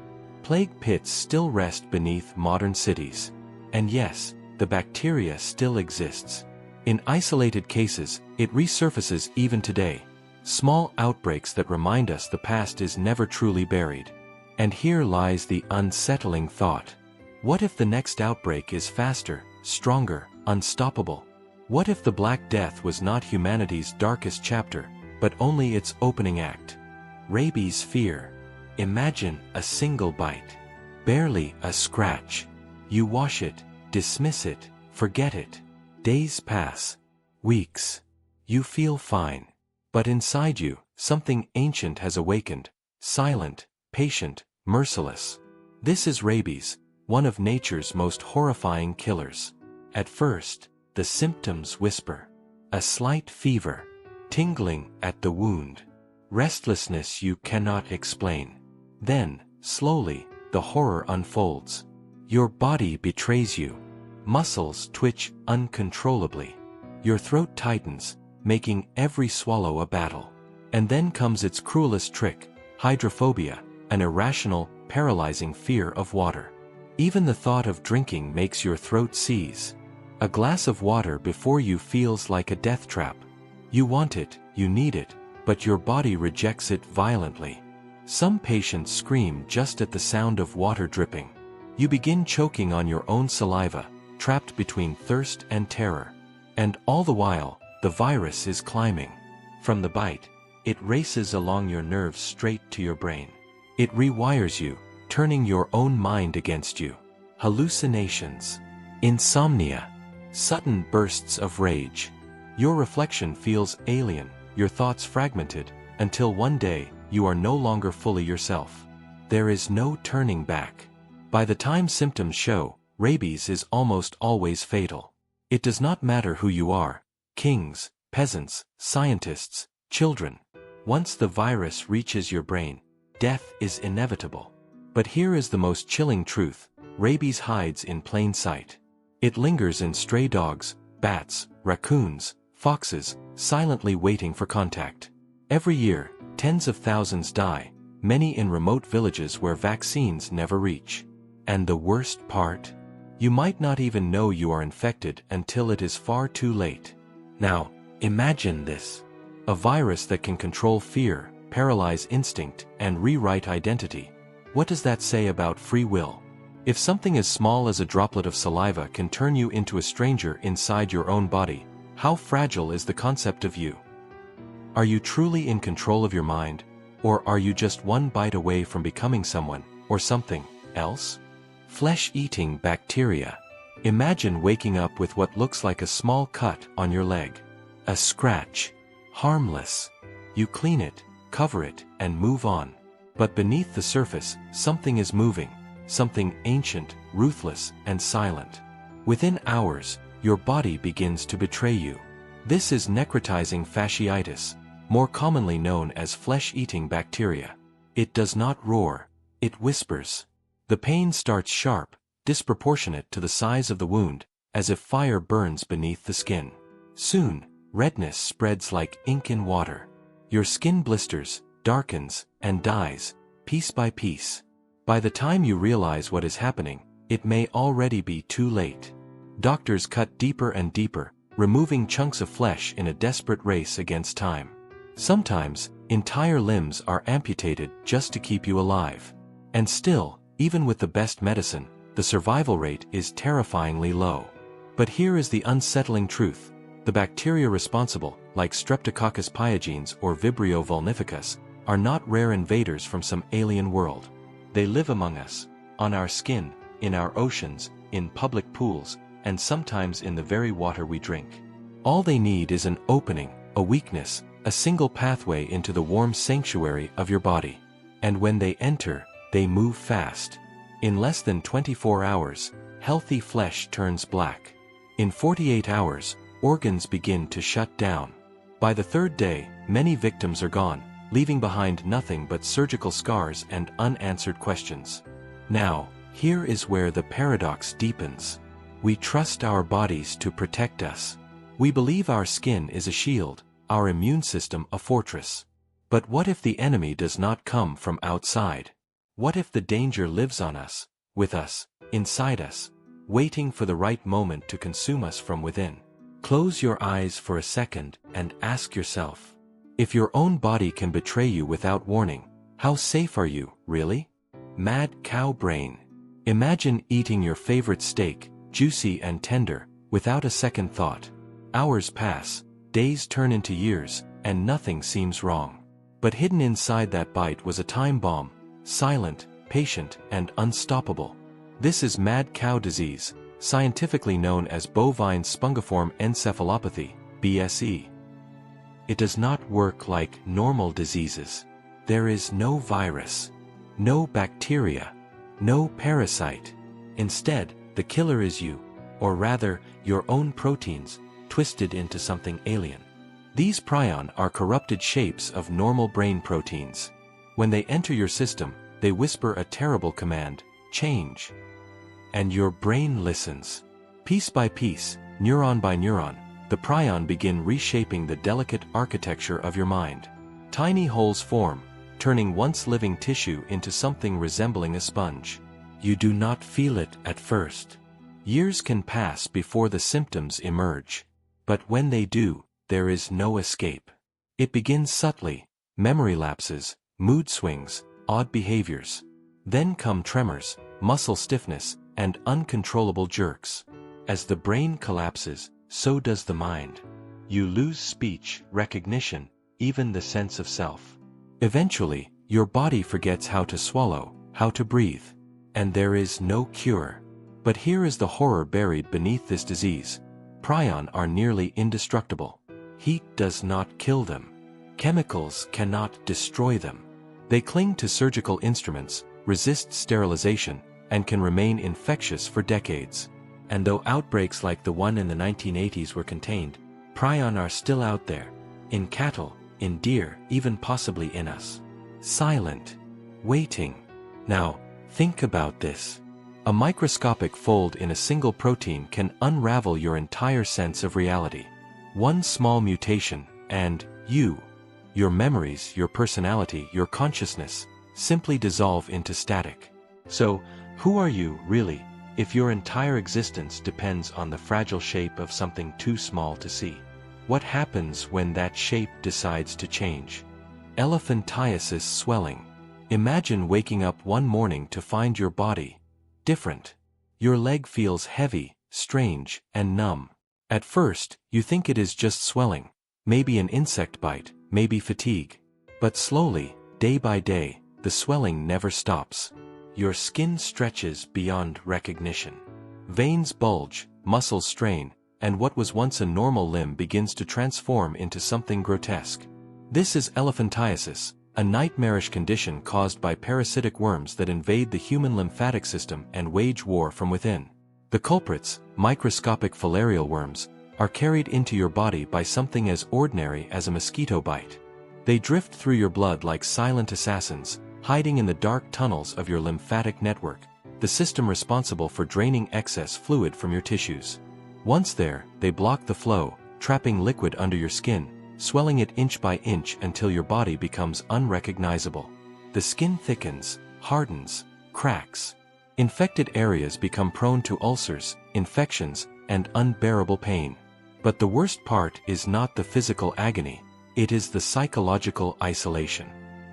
Plague pits still rest beneath modern cities. And yes, the bacteria still exists. In isolated cases, it resurfaces even today. Small outbreaks that remind us the past is never truly buried. And here lies the unsettling thought. What if the next outbreak is faster, stronger, unstoppable? What if the Black Death was not humanity's darkest chapter, but only its opening act? Rabies fear. Imagine a single bite. Barely a scratch. You wash it, dismiss it, forget it. Days pass. Weeks. You feel fine. But inside you, something ancient has awakened. Silent, patient, merciless. This is rabies, one of nature's most horrifying killers. At first, the symptoms whisper. A slight fever. tingling at the wound, restlessness you cannot explain. Then, slowly, the horror unfolds. Your body betrays you. Muscles twitch uncontrollably. Your throat tightens, making every swallow a battle. And then comes its cruelest trick, hydrophobia, an irrational, paralyzing fear of water. Even the thought of drinking makes your throat seize. A glass of water before you feels like a death trap. You want it, you need it, but your body rejects it violently. Some patients scream just at the sound of water dripping. You begin choking on your own saliva, trapped between thirst and terror. And all the while, the virus is climbing. From the bite, it races along your nerves straight to your brain. It rewires you, turning your own mind against you. Hallucinations, insomnia, sudden bursts of rage. Your reflection feels alien, your thoughts fragmented, until one day, you are no longer fully yourself. There is no turning back. By the time symptoms show, rabies is almost always fatal. It does not matter who you are, kings, peasants, scientists, children. Once the virus reaches your brain, death is inevitable. But here is the most chilling truth: rabies hides in plain sight. It lingers in stray dogs, bats, raccoons, foxes, silently waiting for contact. Every year, tens of thousands die, many in remote villages where vaccines never reach. And the worst part? You might not even know you are infected until it is far too late. Now, imagine this. A virus that can control fear, paralyze instinct, and rewrite identity. What does that say about free will? If something as small as a droplet of saliva can turn you into a stranger inside your own body, how fragile is the concept of you? Are you truly in control of your mind, or are you just one bite away from becoming someone, or something, else? Flesh-eating bacteria. Imagine waking up with what looks like a small cut on your leg. A scratch. Harmless. You clean it, cover it, and move on. But beneath the surface, something is moving. Something ancient, ruthless, and silent. Within hours, your body begins to betray you. This is necrotizing fasciitis, more commonly known as flesh-eating bacteria. It does not roar, it whispers. The pain starts sharp, disproportionate to the size of the wound, as if fire burns beneath the skin. Soon, redness spreads like ink in water. Your skin blisters, darkens, and dies, piece by piece. By the time you realize what is happening, it may already be too late. Doctors cut deeper and deeper, removing chunks of flesh in a desperate race against time. Sometimes, entire limbs are amputated just to keep you alive. And still, even with the best medicine, the survival rate is terrifyingly low. But here is the unsettling truth. The bacteria responsible, like Streptococcus pyogenes or Vibrio vulnificus, are not rare invaders from some alien world. They live among us, on our skin, in our oceans, in public pools, and sometimes in the very water we drink. All they need is an opening, a weakness, a single pathway into the warm sanctuary of your body. And when they enter, they move fast. In less than 24 hours, healthy flesh turns black. In 48 hours, organs begin to shut down. By the third day, many victims are gone, leaving behind nothing but surgical scars and unanswered questions. Now, here is where the paradox deepens. We trust our bodies to protect us. We believe our skin is a shield, our immune system a fortress. But what if the enemy does not come from outside? What if the danger lives on us, with us, inside us, waiting for the right moment to consume us from within? Close your eyes for a second and ask yourself, if your own body can betray you without warning, how safe are you, really? Mad cow brain. Imagine eating your favorite steak, juicy and tender, without a second thought. Hours pass, days turn into years, and nothing seems wrong. But hidden inside that bite was a time bomb, silent, patient, and unstoppable. This is mad cow disease, scientifically known as bovine spongiform encephalopathy, BSE. It does not work like normal diseases. There is no virus, no bacteria, no parasite. Instead, the killer is you, or rather, your own proteins, twisted into something alien. These prion are corrupted shapes of normal brain proteins. When they enter your system, they whisper a terrible command: change. And your brain listens. Piece by piece, neuron by neuron, the prion begin reshaping the delicate architecture of your mind. Tiny holes form, turning once living tissue into something resembling a sponge. You do not feel it at first. Years can pass before the symptoms emerge. But when they do, there is no escape. It begins subtly: memory lapses, mood swings, odd behaviors. Then come tremors, muscle stiffness, and uncontrollable jerks. As the brain collapses, so does the mind. You lose speech, recognition, even the sense of self. Eventually, your body forgets how to swallow, how to breathe. And there is no cure. But here is the horror buried beneath this disease. Prion are nearly indestructible. Heat does not kill them. Chemicals cannot destroy them. They cling to surgical instruments, resist sterilization, and can remain infectious for decades. And though outbreaks like the one in the 1980s were contained, prion are still out there. In cattle, in deer, even possibly in us. Silent. Waiting. Now, think about this. A microscopic fold in a single protein can unravel your entire sense of reality. One small mutation, and you, your memories, your personality, your consciousness, simply dissolve into static. So, who are you, really, if your entire existence depends on the fragile shape of something too small to see? What happens when that shape decides to change? Elephantiasis swelling. Imagine waking up one morning to find your body different. Your leg feels heavy, strange, and numb. At first, you think it is just swelling, maybe an insect bite, maybe fatigue. But slowly, day by day, the swelling never stops. Your skin stretches beyond recognition. Veins bulge, muscles strain, and what was once a normal limb begins to transform into something grotesque. This is elephantiasis, a nightmarish condition caused by parasitic worms that invade the human lymphatic system and wage war from within. The culprits, microscopic filarial worms, are carried into your body by something as ordinary as a mosquito bite. They drift through your blood like silent assassins, hiding in the dark tunnels of your lymphatic network, the system responsible for draining excess fluid from your tissues. Once there, they block the flow, trapping liquid under your skin, swelling it inch by inch until your body becomes unrecognizable. The skin thickens, hardens, cracks. Infected areas become prone to ulcers, infections, and unbearable pain. But the worst part is not the physical agony, it is the psychological isolation.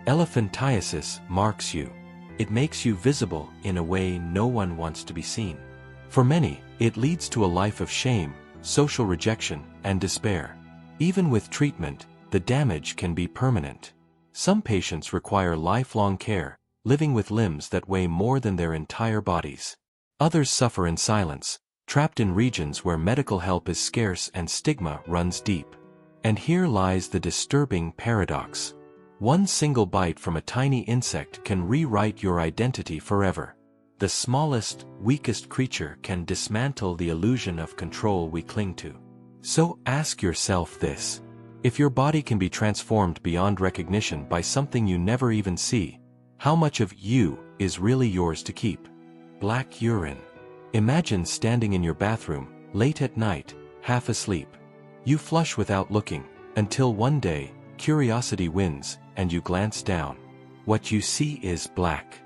Elephantiasis marks you. It makes you visible in a way no one wants to be seen. For many, it leads to a life of shame, social rejection, and despair. Even with treatment, the damage can be permanent. Some patients require lifelong care, living with limbs that weigh more than their entire bodies. Others suffer in silence, trapped in regions where medical help is scarce and stigma runs deep. And here lies the disturbing paradox. One single bite from a tiny insect can rewrite your identity forever. The smallest, weakest creature can dismantle the illusion of control we cling to. So ask yourself this. If your body can be transformed beyond recognition by something you never even see, how much of you is really yours to keep? Black urine. Imagine standing in your bathroom, late at night, half asleep. You flush without looking, until one day, curiosity wins, and you glance down. What you see is black.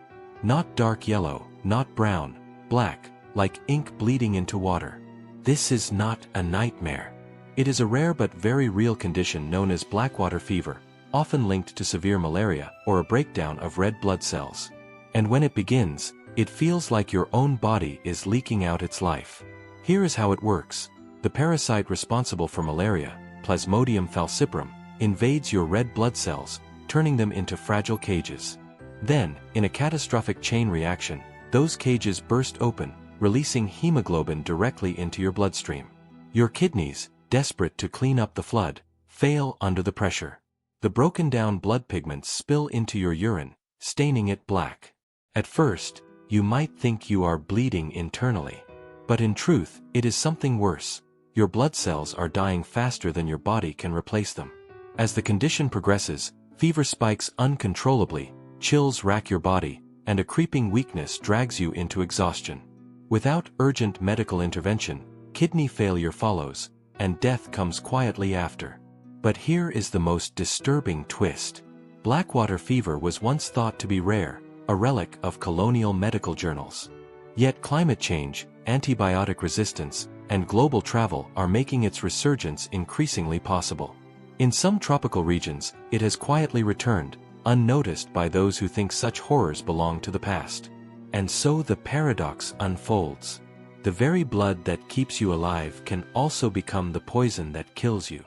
Not dark yellow, not brown, black, like ink bleeding into water. This is not a nightmare. It is a rare but very real condition known as blackwater fever, often linked to severe malaria or a breakdown of red blood cells. And when it begins, it feels like your own body is leaking out its life. Here is how it works. The parasite responsible for malaria, Plasmodium falciparum, invades your red blood cells, turning them into fragile cages. Then, in a catastrophic chain reaction, those cages burst open, releasing hemoglobin directly into your bloodstream. Your kidneys, desperate to clean up the flood, fail under the pressure. The broken down blood pigments spill into your urine, staining it black. At first, you might think you are bleeding internally. But in truth, it is something worse. Your blood cells are dying faster than your body can replace them. As the condition progresses, fever spikes uncontrollably, chills rack your body, and a creeping weakness drags you into exhaustion. Without urgent medical intervention, kidney failure follows, and death comes quietly after. But here is the most disturbing twist. Blackwater fever was once thought to be rare, a relic of colonial medical journals. Yet climate change, antibiotic resistance, and global travel are making its resurgence increasingly possible. In some tropical regions, it has quietly returned, unnoticed by those who think such horrors belong to the past. And so the paradox unfolds. The very blood that keeps you alive can also become the poison that kills you.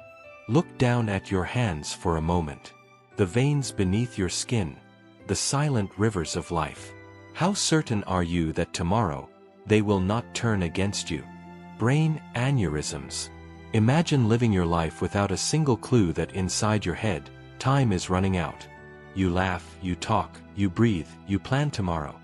Look down at your hands for a moment. The veins beneath your skin, the silent rivers of life. How certain are you that tomorrow, they will not turn against you? Brain aneurysms. Imagine living your life without a single clue that inside your head, time is running out. You laugh, you talk, you breathe, you plan tomorrow,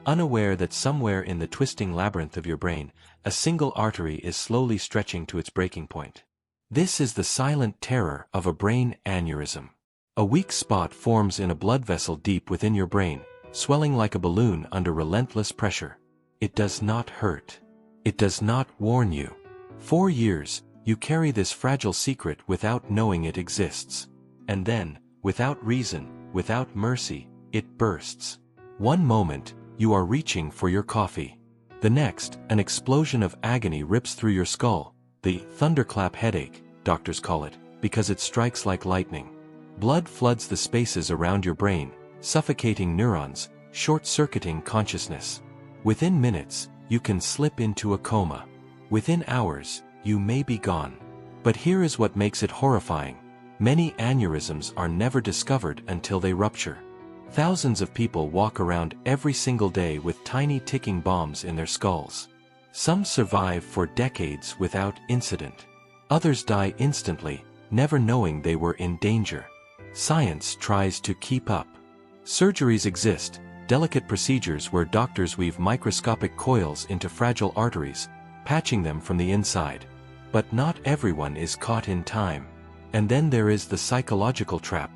unaware that somewhere in the twisting labyrinth of your brain, a single artery is slowly stretching to its breaking point. This is the silent terror of a brain aneurysm. A weak spot forms in a blood vessel deep within your brain, swelling like a balloon under relentless pressure. It does not hurt. It does not warn you. For years, you carry this fragile secret without knowing it exists. And then, without reason, without mercy, it bursts. One moment, you are reaching for your coffee. The next, an explosion of agony rips through your skull, the thunderclap headache, doctors call it, because it strikes like lightning. Blood floods the spaces around your brain, suffocating neurons, short-circuiting consciousness. Within minutes, you can slip into a coma. Within hours, you may be gone. But here is what makes it horrifying. Many aneurysms are never discovered until they rupture. Thousands of people walk around every single day with tiny ticking bombs in their skulls. Some survive for decades without incident. Others die instantly, never knowing they were in danger. Science tries to keep up. Surgeries exist, delicate procedures where doctors weave microscopic coils into fragile arteries, patching them from the inside. But not everyone is caught in time. And then there is the psychological trap.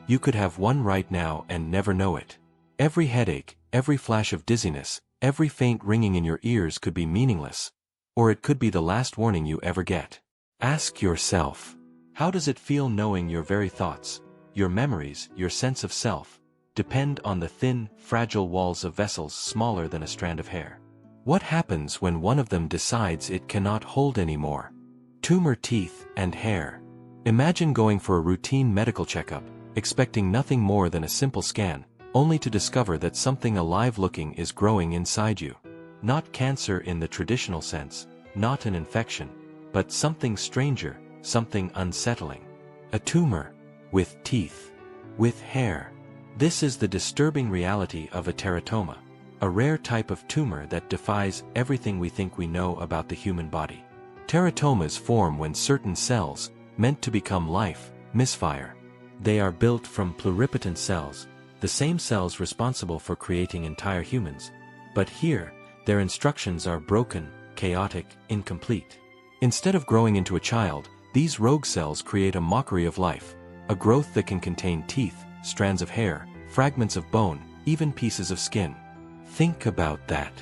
You could have one right now and never know it. Every headache, every flash of dizziness, every faint ringing in your ears could be meaningless. Or it could be the last warning you ever get. Ask yourself, how does it feel knowing your very thoughts, your memories, your sense of self, depend on the thin, fragile walls of vessels smaller than a strand of hair? What happens when one of them decides it cannot hold anymore? Tumor teeth and hair. Imagine going for a routine medical checkup, expecting nothing more than a simple scan, only to discover that something alive-looking is growing inside you. Not cancer in the traditional sense, not an infection, but something stranger, something unsettling. A tumor, with teeth, with hair. This is the disturbing reality of a teratoma, a rare type of tumor that defies everything we think we know about the human body. Teratomas form when certain cells, meant to become life, misfire. They are built from pluripotent cells, the same cells responsible for creating entire humans. But here, their instructions are broken, chaotic, incomplete. Instead of growing into a child, these rogue cells create a mockery of life, a growth that can contain teeth, strands of hair, fragments of bone, even pieces of skin. Think about that.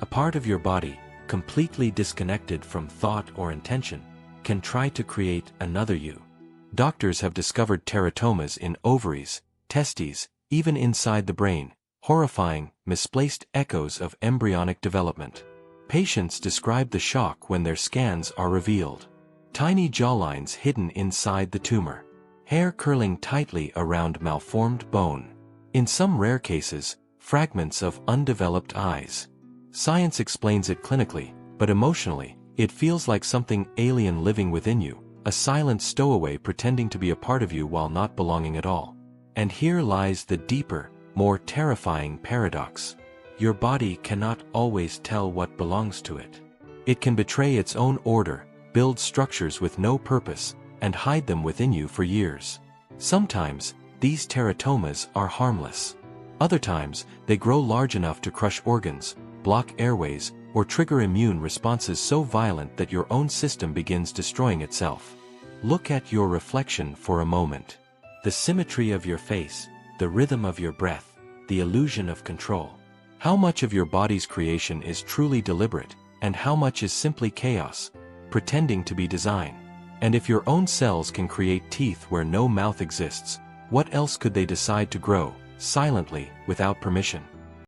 A part of your body, completely disconnected from thought or intention, can try to create another you. Doctors have discovered teratomas in ovaries, testes, even inside the brain, horrifying, misplaced echoes of embryonic development. Patients describe the shock when their scans are revealed. Tiny jawlines hidden inside the tumor. Hair curling tightly around malformed bone. In some rare cases, fragments of undeveloped eyes. Science explains it clinically, but emotionally, it feels like something alien living within you, a silent stowaway pretending to be a part of you while not belonging at all. And here lies the deeper, more terrifying paradox. Your body cannot always tell what belongs to it. It can betray its own order, build structures with no purpose, and hide them within you for years. Sometimes, these teratomas are harmless. Other times, they grow large enough to crush organs, block airways, or trigger immune responses so violent that your own system begins destroying itself. Look at your reflection for a moment. The symmetry of your face, the rhythm of your breath, the illusion of control. How much of your body's creation is truly deliberate, and how much is simply chaos, pretending to be design? And if your own cells can create teeth where no mouth exists, what else could they decide to grow, silently, without permission?